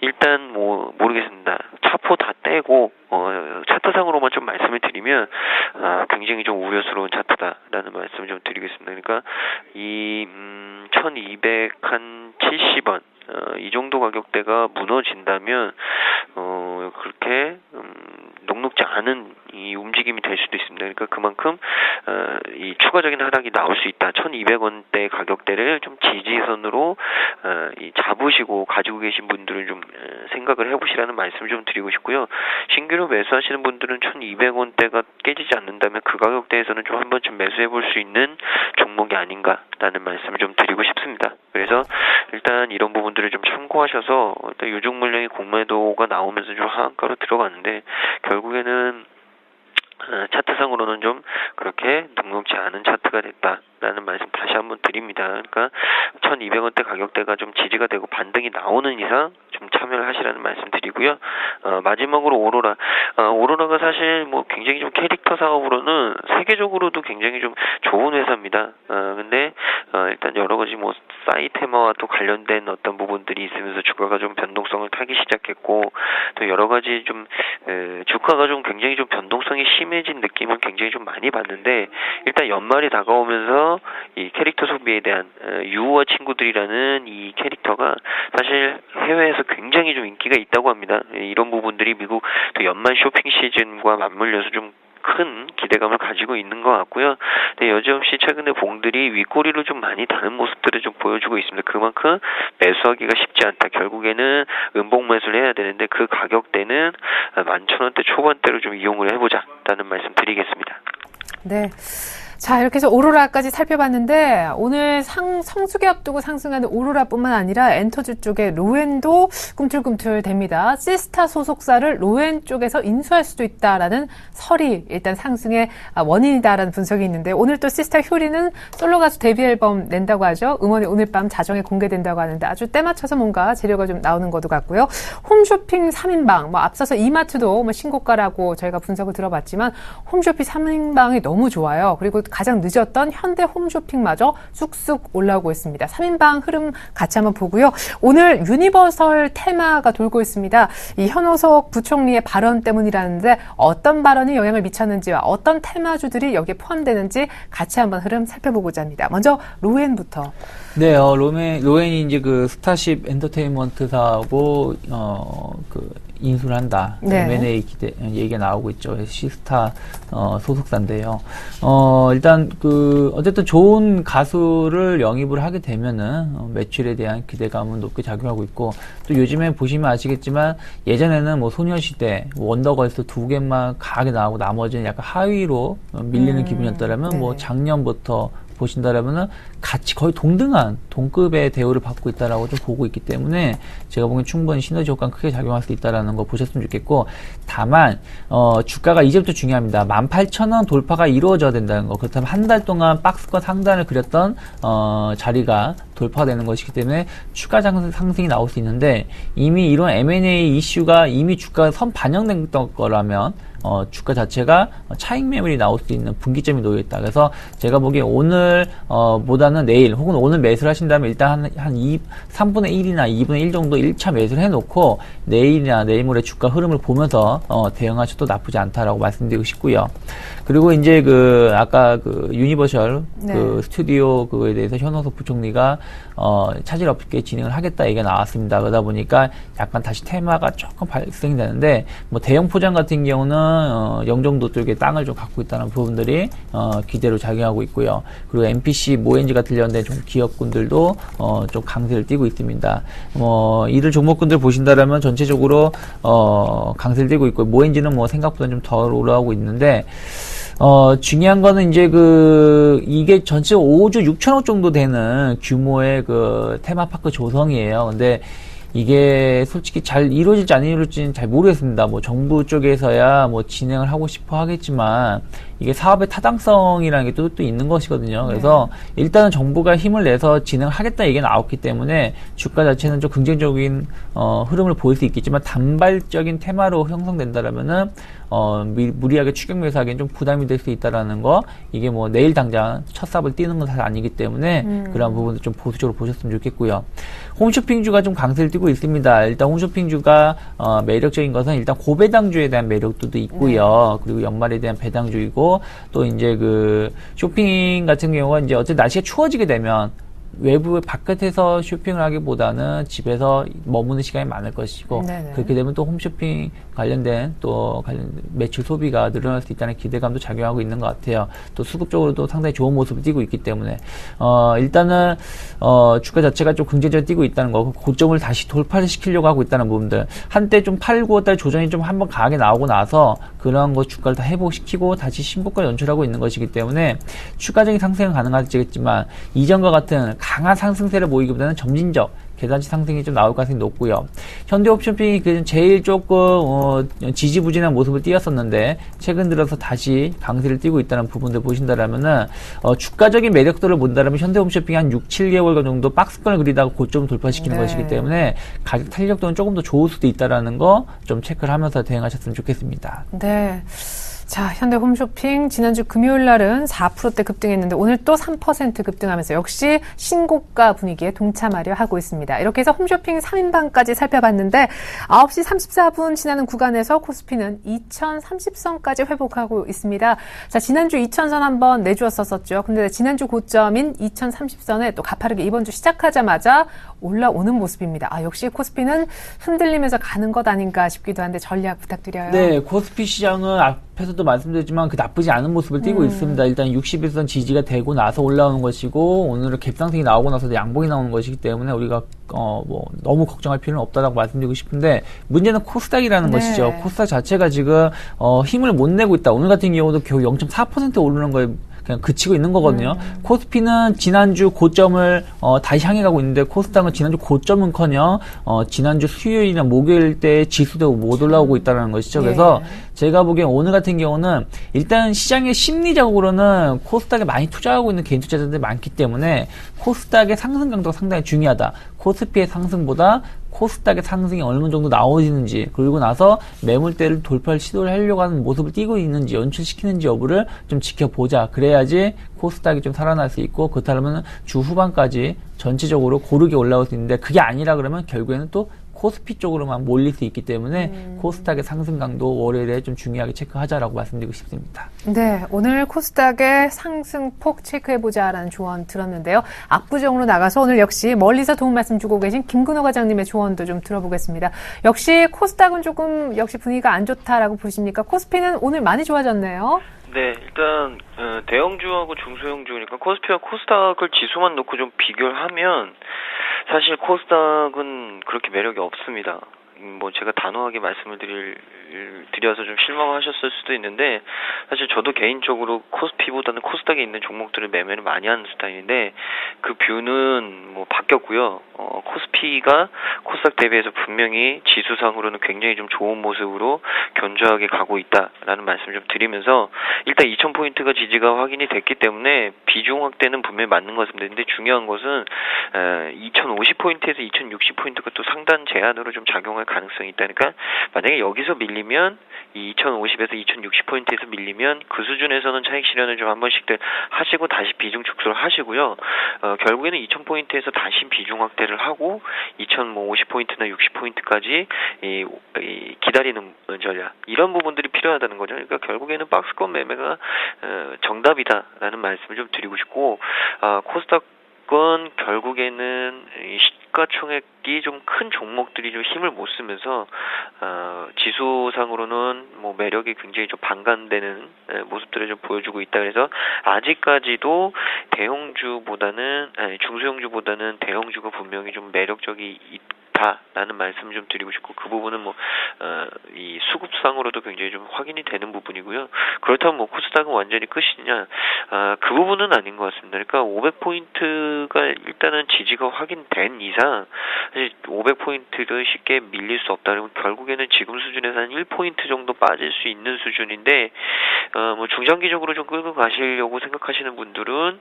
H: 일단 뭐 모르겠습니다. 차포 다 떼고 차트상으로만 좀 말씀을 드리면 굉장히 좀 우려스러운 차트다라는 말씀을 좀 드리겠습니다. 그러니까 이 1270원 이 정도 가격대가 무너진다면 그렇게 녹록지 않은 이 움직임이 될 수도 있습니다. 그러니까 그만큼 이 추가적인 하락이 나올 수 있다. 1200원대 가격대를 좀 지지선으로 잡으시고 가지고 계신 분들은 좀 생각을 해보시라는 말씀을 좀 드리고 싶고요. 신규로 매수하시는 분들은 1200원대가 깨지지 않는다면 그 가격대에서는 좀 한 번쯤 매수해볼 수 있는 종목이 아닌가라는 말씀을 좀 드리고 싶습니다. 그래서 일단 이런 부분들을 좀 참고하셔서 일단 유중 물량의 공매도가 나오면서 좀 하한가로 들어갔는데 결국에는 차트상으로는 좀 그렇게 녹록지 않은 차트가 됐다라는 말씀 다시 한번 드립니다. 그러니까 1200원대 가격대가 좀 지지가 되고 반등이 나오는 이상 좀 참여를 하시라는 말씀 드리고요. 마지막으로 오로라가 사실 뭐 굉장히 좀 캐릭터 사업으로는 세계적으로도 굉장히 좀 좋은 회사입니다. 근데 일단 여러 가지 뭐 사이테마와 또 관련된 어떤 부분들이 있으면서 주가가 좀 변동성을 타기 시작했고 또 여러 가지 좀 주가가 좀 굉장히 좀 변동성이 심해진 느낌을 굉장히 좀 많이 봤는데 일단 연말이 다가오면서 이 캐릭터 소비에 대한 유우와 친구들이라는 이 캐릭터가 사실 해외에서 굉장히 좀 인기가 있다고 합니다. 이런 부분들이 미국 또 연말 쇼핑 시즌과 맞물려서 좀 큰 기대감을 가지고 있는 것 같고요. 네, 여지없이 최근에 봉들이 윗꼬리를 좀 많이 다는 모습들을 좀 보여주고 있습니다. 그만큼 매수하기가 쉽지 않다. 결국에는 음봉 매수를 해야 되는데 그 가격대는 11,000원대 초반대로 좀 이용을 해보자라는 말씀 드리겠습니다.
A: 네. 자, 이렇게 해서 오로라까지 살펴봤는데 오늘 성수기 앞두고 상승하는 오로라뿐만 아니라 엔터주 쪽에 로엔도 꿈틀꿈틀 됩니다. 시스타 소속사를 로엔 쪽에서 인수할 수도 있다라는 설이 일단 상승의 원인이다라는 분석이 있는데 오늘 또 시스타 효리는 솔로 가수 데뷔 앨범 낸다고 하죠. 음원이 오늘 밤 자정에 공개된다고 하는데 아주 때 맞춰서 뭔가 재료가 좀 나오는 것도 같고요. 홈쇼핑 3인방, 앞서서 이마트도 신고가라고 저희가 분석을 들어봤지만 홈쇼핑 3인방이 너무 좋아요. 그리고 가장 늦었던 현대 홈쇼핑마저 쑥쑥 올라오고 있습니다. 3인방 흐름 같이 한번 보고요. 오늘 유니버설 테마가 돌고 있습니다. 이 현호석 부총리의 발언 때문이라는데 어떤 발언이 영향을 미쳤는지와 어떤 테마주들이 여기에 포함되는지 같이 한번 흐름 살펴보고자 합니다. 먼저 로엔부터.
F: 네, 로엔이 이제 그 스타쉽 엔터테인먼트사하고 인수를 한다.
A: 네.
F: M&A 얘기가 나오고 있죠. 시스타 소속사인데요. 일단 어쨌든 좋은 가수를 영입을 하게 되면은 매출에 대한 기대감은 높게 작용하고 있고, 또 요즘에 보시면 아시겠지만 예전에는 뭐 소녀시대, 원더걸스 2개만 강하게 나오고 나머지는 약간 하위로 밀리는 기분이었다라면
A: 네.
F: 뭐 작년부터 보신다라면은 같이 거의 동급의 대우를 받고 있다라고 좀 보고 있기 때문에 제가 보기엔 충분히 시너지 효과가 크게 작용할 수 있다라는 거 보셨으면 좋겠고, 다만 주가가 이제부터 중요합니다. 18,000원 돌파가 이루어져야 된다는 거. 그렇다면 한 달 동안 박스권 상단을 그렸던 자리가 돌파되는 것이기 때문에 추가 상승이 나올 수 있는데, 이미 이런 M&A 이슈가 이미 주가에 선 반영된 거라면 주가 자체가 차익 매물이 나올 수 있는 분기점이 놓여 있다. 그래서 제가 보기에 오늘 보다는 내일 혹은 오늘 매수를 하신다면 일단 한 3분의 1이나 2분의 1 정도 1차 매수를 해놓고 내일이나 내일 모레 주가 흐름을 보면서 대응하셔도 나쁘지 않다라고 말씀드리고 싶고요. 그리고 이제 아까 유니버셜
A: 네.
F: 스튜디오 그거에 대해서 현호석 부총리가 차질 없게 진행을 하겠다 얘기가 나왔습니다. 그러다 보니까 약간 다시 테마가 조금 발생이 되는데, 뭐 대형 포장 같은 경우는 영종도 쪽에 땅을 좀 갖고 있다는 부분들이 기대로 작용하고 있고요. 그리고 MPC, 모엔지 같은 연된 기업군들도 좀 강세를 띠고 있습니다. 이들 종목군들 보신다라면 전체적으로 강세를 띠고 있고, 모엔지는 뭐 생각보다 좀 덜 올라오고 있는데, 중요한 거는 이제 이게 전체 5조 6천억 정도 되는 규모의 테마파크 조성이에요. 근데 이게 솔직히 잘 이루어질지 안 이루어질지는 잘 모르겠습니다. 뭐 정부 쪽에서야 뭐 진행을 하고 싶어 하겠지만 이게 사업의 타당성이라는 게 또 있는 것이거든요. 그래서 일단은 정부가 힘을 내서 진행하겠다 얘기가 나왔기 때문에 주가 자체는 좀 긍정적인 흐름을 보일 수 있겠지만, 단발적인 테마로 형성된다라면은 무리하게 추격 매수하기엔 좀 부담이 될 수 있다라는 거, 이게 뭐 내일 당장 첫 삽을 띄는 건 사실 아니기 때문에 그런 부분도 좀 보수적으로 보셨으면 좋겠고요. 홈쇼핑주가 좀 강세를 띠고 있습니다. 일단 홈쇼핑주가 매력적인 것은 일단 고배당주에 대한 매력도도 있고요. 그리고 연말에 대한 배당주이고, 또 이제 쇼핑 같은 경우가 이제 어쨌든 날씨가 추워지게 되면 외부 바깥에서 쇼핑을 하기보다는 집에서 머무는 시간이 많을 것이고,
A: 네네.
F: 그렇게 되면 또 홈쇼핑 관련된 매출 소비가 늘어날 수 있다는 기대감도 작용하고 있는 것 같아요. 또 수급적으로도 상당히 좋은 모습을 띠고 있기 때문에 일단은 주가 자체가 좀 긍정적으로 띄고 있다는 거, 고점을 다시 돌파를 시키려고 하고 있다는 부분들, 한때 좀 8, 9월달 조정이 좀 한번 강하게 나오고 나서 그러한 거 주가를 다 회복시키고 다시 신고가를 연출하고 있는 것이기 때문에 추가적인 상승은 가능하겠지만, 이전과 같은 강한 상승세를 보이기보다는 점진적 계단치 상승이 좀 나올 가능성이 높고요. 현대옵션핑이 제일 조금 지지부진한 모습을 띄었었는데 최근 들어서 다시 강세를 띄고 있다는 부분들 보신다라면은 주가적인 매력도를 본다라면 현대홈쇼핑이 한 6, 7개월 정도 박스권을 그리다가 고점을 돌파시키는 것이기 때문에 가격 탄력도는 조금 더 좋을 수도 있다라는 거 좀 체크를 하면서 대응하셨으면 좋겠습니다.
A: 네. 자, 현대 홈쇼핑 지난주 금요일 날은 4%대 급등했는데 오늘 또 3% 급등하면서 역시 신고가 분위기에 동참하려 하고 있습니다. 이렇게 해서 홈쇼핑 3인방까지 살펴봤는데 9시 34분 지나는 구간에서 코스피는 2030선까지 회복하고 있습니다. 자, 지난주 2000선 한번 내주었었죠. 근데 지난주 고점인 2030선에 또 가파르게 이번 주 시작하자마자 올라오는 모습입니다. 역시 코스피는 흔들리면서 가는 것 아닌가 싶기도 한데 전략 부탁드려요.
F: 네, 코스피 시장은 앞에서도 말씀드렸지만 나쁘지 않은 모습을 띄고 있습니다. 일단 60일선 지지가 되고 나서 올라오는 것이고, 오늘은 갭상승이 나오고 나서 양봉이 나오는 것이기 때문에 우리가 너무 걱정할 필요는 없다라고 말씀드리고 싶은데, 문제는 코스닥이라는 것이죠. 코스닥 자체가 지금 힘을 못 내고 있다. 오늘 같은 경우도 겨우 0.4% 오르는 거에 그냥 그치고 있는 거거든요. 코스피는 지난주 고점을 다시 향해 가고 있는데 코스닥은 지난주 고점은커녕 지난주 수요일이나 목요일 때 지수도 못 올라오고 있다는 것이죠. 그래서 제가 보기엔 오늘 같은 경우는 일단 시장의 심리적으로는 코스닥에 많이 투자하고 있는 개인 투자자들이 많기 때문에 코스닥의 상승 강도가 상당히 중요하다. 코스피의 상승보다 코스닥의 상승이 어느 정도 나오지는지, 그리고 나서 매물대를 돌파를 시도를 하려고 하는 모습을 띄고 있는지, 연출시키는지 여부를 좀 지켜보자. 그래야지 코스닥이 좀 살아날 수 있고, 그렇다면 주 후반까지 전체적으로 고르게 올라올 수 있는데, 그게 아니라 그러면 결국에는 또 코스피 쪽으로만 몰릴 수 있기 때문에 코스닥의 상승 강도 월요일에 좀 중요하게 체크하자라고 말씀드리고 싶습니다.
A: 네, 오늘 코스닥의 상승폭 체크해보자라는 조언 들었는데요. 압구정으로 나가서 오늘 역시 멀리서 도움 말씀 주고 계신 김근호 과장님의 조언도 좀 들어보겠습니다. 역시 코스닥은 조금 역시 분위기가 안 좋다라고 보십니까? 코스피는 오늘 많이 좋아졌네요.
H: 네, 일단 대형주하고 중소형주니까 코스피와 코스닥을 지수만 놓고 좀 비교를 하면 사실 코스닥은 그렇게 매력이 없습니다. 뭐 제가 단호하게 말씀을 드려서 좀 실망하셨을 수도 있는데, 사실 저도 개인적으로 코스피보다는 코스닥에 있는 종목들을 매매를 많이 하는 스타일인데, 그 뷰는 뭐 바뀌었고요. 코스피가 코스닥 대비해서 분명히 지수상으로는 굉장히 좀 좋은 모습으로 견조하게 가고 있다라는 말씀을 좀 드리면서, 일단 2000포인트가 지지가 확인이 됐기 때문에 비중 확대는 분명히 맞는 것 같습니다. 근데 중요한 것은 2050포인트에서 2060포인트가 또 상단 제한으로 좀 작용할 가능성이 있다니까, 만약에 여기서 밀리면 이 2050에서 2060포인트에서 밀리면 그 수준에서는 차익 실현을 좀 한 번씩들 하시고 다시 비중 축소를 하시고요. 결국에는 2000포인트에서 다시 비중 확대를 하고 2050포인트나 60포인트까지 기다리는 전략, 이런 부분들이 필요하다는 거죠. 그러니까 결국에는 박스권 매매가 정답이다라는 말씀을 좀 드리고 싶고, 코스닥은 결국에는 시가총액이 좀 큰 종목들이 좀 힘을 못 쓰면서 지수상으로는 뭐 매력이 굉장히 좀 반감되는 모습들을 좀 보여주고 있다. 그래서 아직까지도 중소형주보다는 대형주가 분명히 좀 매력적이 있다라는 말씀을 좀 드리고 싶고, 그 부분은 이 수급상으로도 굉장히 좀 확인이 되는 부분이고요. 그렇다면 코스닥은 완전히 끝이냐? 그 부분은 아닌 것 같습니다. 그러니까 500포인트가 일단은 지지가 확인된 이상 사실 500포인트를 쉽게 밀릴 수 없다. 그러면 결국에는 지금 수준에서 한 1포인트 정도 빠질 수 있는 수준인데, 중장기적으로 좀 끌고 가시려고 생각하시는 분들은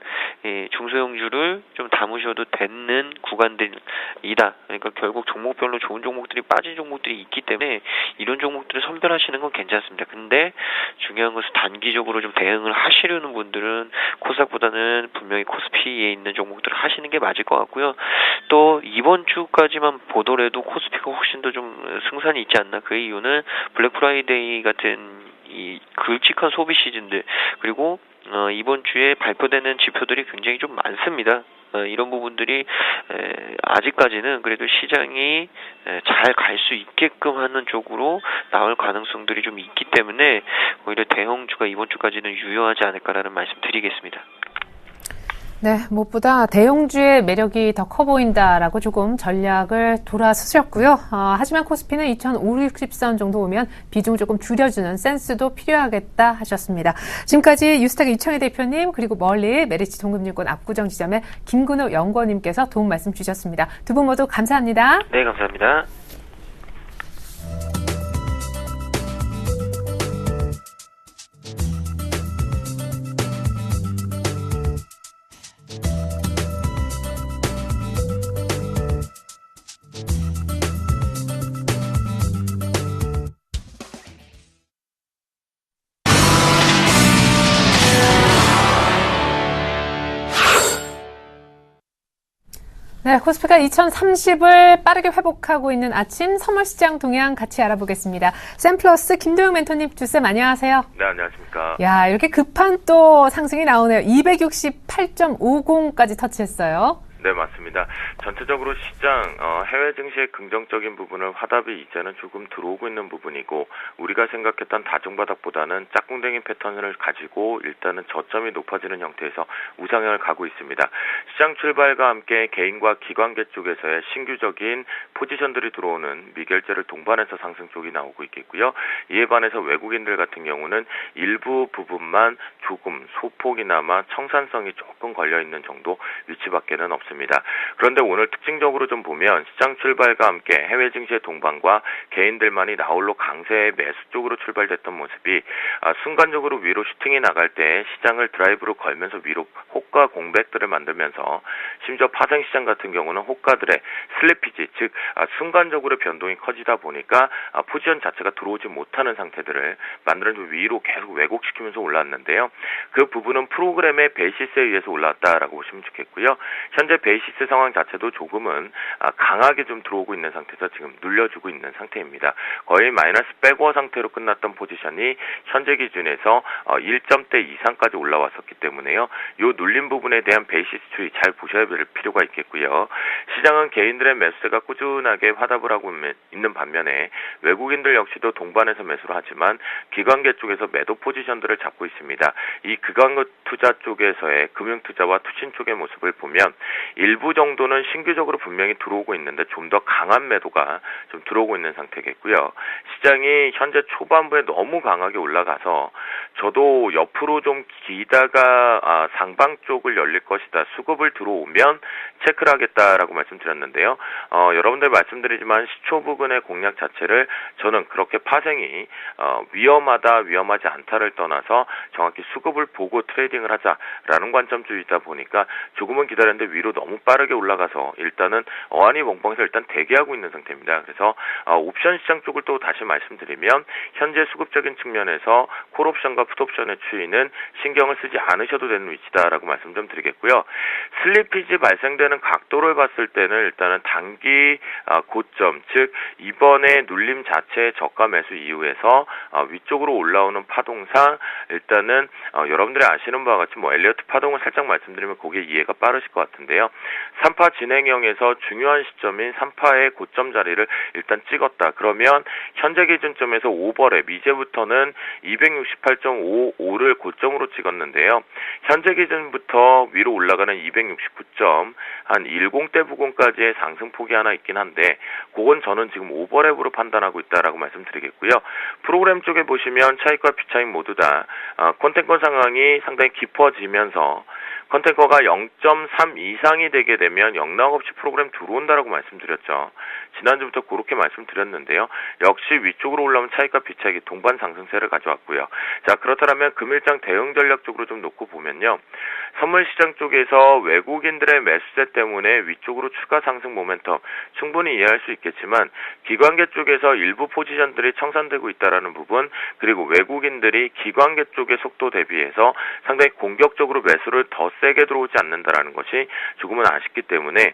H: 중소형주를 좀 담으셔도 되는 구간들이다. 그러니까 결국 종목별로 좋은 종목들이 빠진 종목들이 있기 때문에 이런 종목들을 선별하시는 건 괜찮습니다. 근데 중요한 것은 단기적으로 좀 대응을 하시려는 분들은 코스닥보다는 분명히 코스피에 있는 종목들을 하시는 게 맞을 것 같고요. 또 이번 주까지만 보더라도 코스피가 훨씬 더 좀 승산이 있지 않나. 그 이유는 블랙 프라이데이 같은 이 굵직한 소비 시즌들, 그리고 이번 주에 발표되는 지표들이 굉장히 좀 많습니다. 이런 부분들이 아직까지는 그래도 시장이 잘 갈 수 있게끔 하는 쪽으로 나올 가능성들이 좀 있기 때문에 오히려 대형주가 이번 주까지는 유효하지 않을까라는 말씀 드리겠습니다.
A: 네, 무엇보다 대형주의 매력이 더 커 보인다라고 조금 전략을 돌아서셨고요. 하지만 코스피는 2560선 정도 오면 비중을 조금 줄여주는 센스도 필요하겠다 하셨습니다. 지금까지 유스탁의 이청혜 대표님, 그리고 멀리 메리츠 동금융권 압구정 지점의 김근호 연구원님께서 도움 말씀 주셨습니다. 두 분 모두 감사합니다.
H: 네, 감사합니다.
A: 네, 코스피가 2030을 빠르게 회복하고 있는 아침 선물시장 동향 같이 알아보겠습니다. 샘플러스 김도영 멘토님, 주쌤 안녕하세요.
I: 네, 안녕하십니까.
A: 야, 이렇게 급한 또 상승이 나오네요. 268.50까지 터치했어요.
I: 네, 맞습니다. 전체적으로 시장 해외 증시의 긍정적인 부분을 화답이 이제는 조금 들어오고 있는 부분이고 우리가 생각했던 다중바닥보다는 짝꿍댕이 패턴을 가지고 일단은 저점이 높아지는 형태에서 우상향을 가고 있습니다. 시장 출발과 함께 개인과 기관계 쪽에서의 신규적인 포지션들이 들어오는 미결제를 동반해서 상승 쪽이 나오고 있겠고요. 이에 반해서 외국인들 같은 경우는 일부 부분만 조금 소폭이나마 청산성이 조금 걸려있는 정도 위치밖에는 없습니다. 그런데 오늘 특징적으로 좀 보면 시장 출발과 함께 해외 증시의 동반과 개인들만이 나홀로 강세의 매수 쪽으로 출발됐던 모습이 순간적으로 위로 슈팅이 나갈 때 시장을 드라이브로 걸면서 위로 호가 공백들을 만들면서 심지어 파생시장 같은 경우는 호가들의 슬리피지 즉 순간적으로 변동이 커지다 보니까 포지션 자체가 들어오지 못하는 상태들을 만들어서 위로 계속 왜곡시키면서 올랐는데요. 그 부분은 프로그램의 베이시스에 의해서 올라왔다라고 보시면 좋겠고요. 현재 베이시스 상황 자체도 조금은 강하게 좀 들어오고 있는 상태에서 지금 눌려주고 있는 상태입니다. 거의 마이너스 백워 상태로 끝났던 포지션이 현재 기준에서 1점대 이상까지 올라왔었기 때문에요. 이 눌린 부분에 대한 베이시스 추이 잘 보셔야 될 필요가 있겠고요. 시장은 개인들의 매수세가 꾸준하게 화답을 하고 있는 반면에 외국인들 역시도 동반해서 매수를 하지만 기관계 쪽에서 매도 포지션들을 잡고 있습니다. 이 기관 투자 쪽에서의 금융투자와 투신 쪽의 모습을 보면 일부 정도는 신규적으로 분명히 들어오고 있는데 좀 더 강한 매도가 좀 들어오고 있는 상태겠고요. 시장이 현재 초반부에 너무 강하게 올라가서 저도 옆으로 좀 기다가 상방 쪽을 열릴 것이다. 수급을 들어오면 체크를 하겠다라고 말씀드렸는데요. 여러분들 말씀드리지만 시초 부근의 공략 자체를 저는 그렇게 파생이 위험하다 위험하지 않다를 떠나서 정확히 수급을 보고 트레이딩을 하자라는 관점주의다 보니까 조금은 기다렸는데 위로 너무 빠르게 올라가서 일단은 어안이 멍멍해서 일단 대기하고 있는 상태입니다. 그래서 옵션 시장 쪽을 또 다시 말씀드리면 현재 수급적인 측면에서 콜옵션과 풋옵션의 추이는 신경을 쓰지 않으셔도 되는 위치다라고 말씀 좀 드리겠고요. 슬리피지 발생되는 각도를 봤을 때는 일단은 단기 고점 즉 이번에 눌림 자체의 저가 매수 이후에서 위쪽으로 올라오는 파동상 일단은 여러분들이 아시는 바와 같이 엘리어트 파동을 살짝 말씀드리면 거기에 이해가 빠르실 것 같은데요. 3파 진행형에서 중요한 시점인 3파의 고점 자리를 일단 찍었다. 그러면 현재 기준점에서 오버랩 이제부터는 268.55를 고점으로 찍었는데요. 현재 기준부터 위로 올라가는 269점 한 10대 부근까지의 상승폭이 하나 있긴 한데 그건 저는 지금 오버랩으로 판단하고 있다라고 말씀드리겠고요. 프로그램 쪽에 보시면 차익과 비차익 모두 다 컨텐건 상황이 상당히 깊어지면서 컨텐커가 0.3 이상이 되게 되면 영락 없이 프로그램 들어온다라고 말씀드렸죠. 지난주부터 그렇게 말씀드렸는데요. 역시 위쪽으로 올라오면 차익과 비차익이 동반 상승세를 가져왔고요. 자, 그렇다면 금일장 대응 전략 쪽으로 좀 놓고 보면요. 선물 시장 쪽에서 외국인들의 매수세 때문에 위쪽으로 추가 상승 모멘텀 충분히 이해할 수 있겠지만 기관계 쪽에서 일부 포지션들이 청산되고 있다라는 부분 그리고 외국인들이 기관계 쪽의 속도 대비해서 상당히 공격적으로 매수를 더 세게 들어오지 않는다라는 것이 조금은 아쉽기 때문에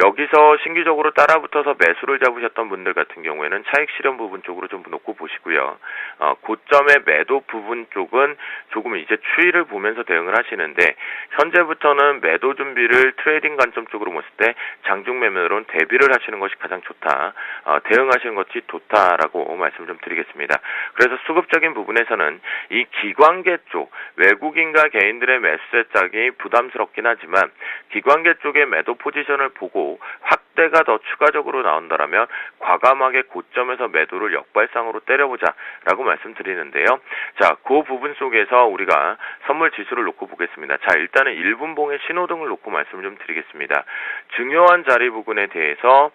I: 여기서 신규적으로 따라붙어서 매수를 잡으셨던 분들 같은 경우에는 차익 실현 부분 쪽으로 좀 놓고 보시고요. 고점의 매도 부분 쪽은 조금 이제 추이를 보면서 대응을 하시는데 현재부터는 매도 준비를 트레이딩 관점 쪽으로 봤을 때 장중 매매로는 대비를 하시는 것이 가장 좋다. 대응하시는 것이 좋다라고 말씀 좀 드리겠습니다. 그래서 수급적인 부분에서는 이 기관계 쪽 외국인과 개인들의 매수세 짝이 부담스럽긴 하지만 기관계 쪽의 매도 포지션을 보고 확대가 더 추가적으로 나온다라면 과감하게 고점에서 매도를 역발상으로 때려보자라고 말씀드리는데요. 자, 그 부분 속에서 우리가 선물 지수를 놓고 보겠습니다. 자, 일단은 1분봉의 신호등을 놓고 말씀을 좀 드리겠습니다. 중요한 자리 부분에 대해서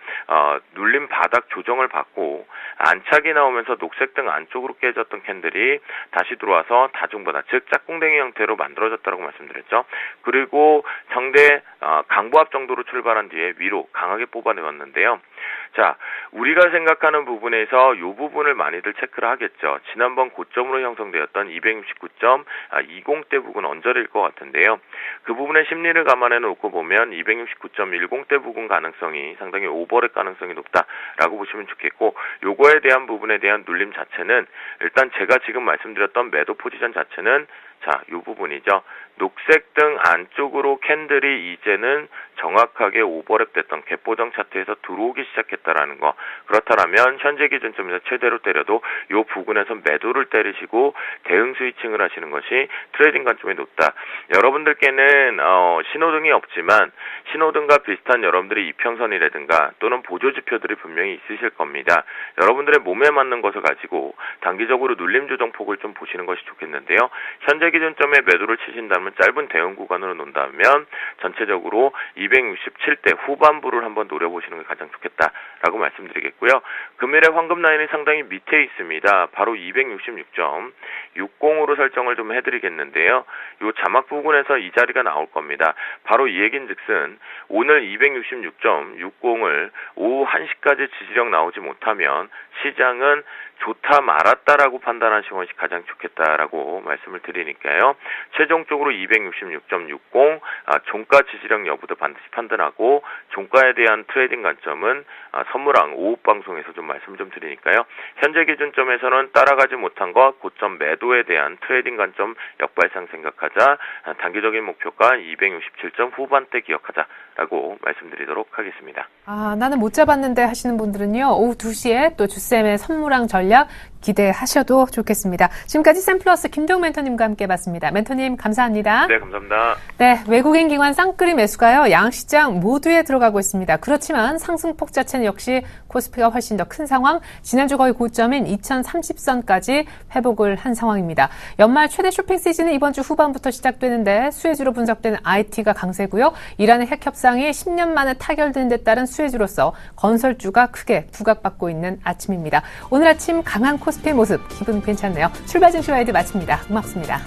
I: 눌림 바닥 조정을 받고 안착이 나오면서 녹색등 안쪽으로 깨졌던 캔들이 다시 들어와서 다중바닥 즉 짝꿍댕이 형태로 만들어졌다고 말씀드렸죠. 그리고 상대 강보합 정도로 출발한 뒤에 위로 강하게 뽑아내었는데요. 자, 우리가 생각하는 부분에서 이 부분을 많이들 체크를 하겠죠. 지난번 고점으로 형성되었던 260.20대 부근 언저리일 것 같은데요. 그 부분의 심리를 감안해 놓고 보면 269.10대 부근 가능성이 상당히 오버랩 가능성이 높다라고 보시면 좋겠고, 요거에 대한 부분에 대한 눌림 자체는 일단 제가 지금 말씀드렸던 매도 포지션 자체는 자, 이 부분이죠. 녹색 등 안쪽으로 캔들이 이제는 정확하게 오버랩 됐던 갭보정 차트에서 들어오기 시작했다라는 거. 그렇다면 현재 기준점에서 최대로 때려도 이 부근에서 매도를 때리시고 대응 스위칭을 하시는 것이 트레이딩 관점이 높다. 여러분들께는 신호등이 없지만 신호등과 비슷한 여러분들의 이평선이라든가 또는 보조지표들이 분명히 있으실 겁니다. 여러분들의 몸에 맞는 것을 가지고 단기적으로 눌림 조정폭을 좀 보시는 것이 좋겠는데요. 현재 기준점에 매도를 치신다면 짧은 대응 구간으로 논다면 전체적으로 267대 후반부를 한번 노려보시는 게 가장 좋겠다라고 말씀드리겠고요. 금일의 황금 라인이 상당히 밑에 있습니다. 바로 266.60으로 설정을 좀 해드리겠는데요. 이 자막 부분에서 이 자리가 나올 겁니다. 바로 이 얘긴즉슨 오늘 266.60을 오후 1시까지 지지력 나오지 못하면 시장은 좋다 말았다라고 판단하시는 것이 가장 좋겠다라고 말씀을 드리니까요. 최종적으로 266.60 종가 지지력 여부도 반드시 판단하고 종가에 대한 트레이딩 관점은 선물왕 오후 방송에서 좀 말씀을 좀 드리니까요. 현재 기준점에서는 따라가지 못한 것 고점 매도에 대한 트레이딩 관점 역발상 생각하자. 단기적인 목표가 267점 후반대 기억하자라고 말씀드리도록 하겠습니다.
A: 나는 못 잡았는데 하시는 분들은요. 오후 2시에 또 주쌤의 선물왕 전략 기대하셔도 좋겠습니다. 지금까지 샘플러스 김도영 멘토님과 함께 봤습니다. 멘토님 감사합니다.
I: 네, 감사합니다.
A: 네, 외국인 기관 쌍끌이 매수가요. 양시장 모두에 들어가고 있습니다. 그렇지만 상승폭 자체는 역시 코스피가 훨씬 더 큰 상황. 지난주 거의 고점인 2030선까지 회복을 한 상황입니다. 연말 최대 쇼핑 시즌은 이번 주 후반부터 시작되는데 수혜주로 분석되는 IT가 강세고요. 이란의 핵 협상이 10년 만에 타결된 데 따른 수혜주로서 건설주가 크게 부각받고 있는 아침입니다. 오늘 아침 강한 코스피의 모습 기분 괜찮네요. 출발 증시 와이드 마칩니다. 고맙습니다.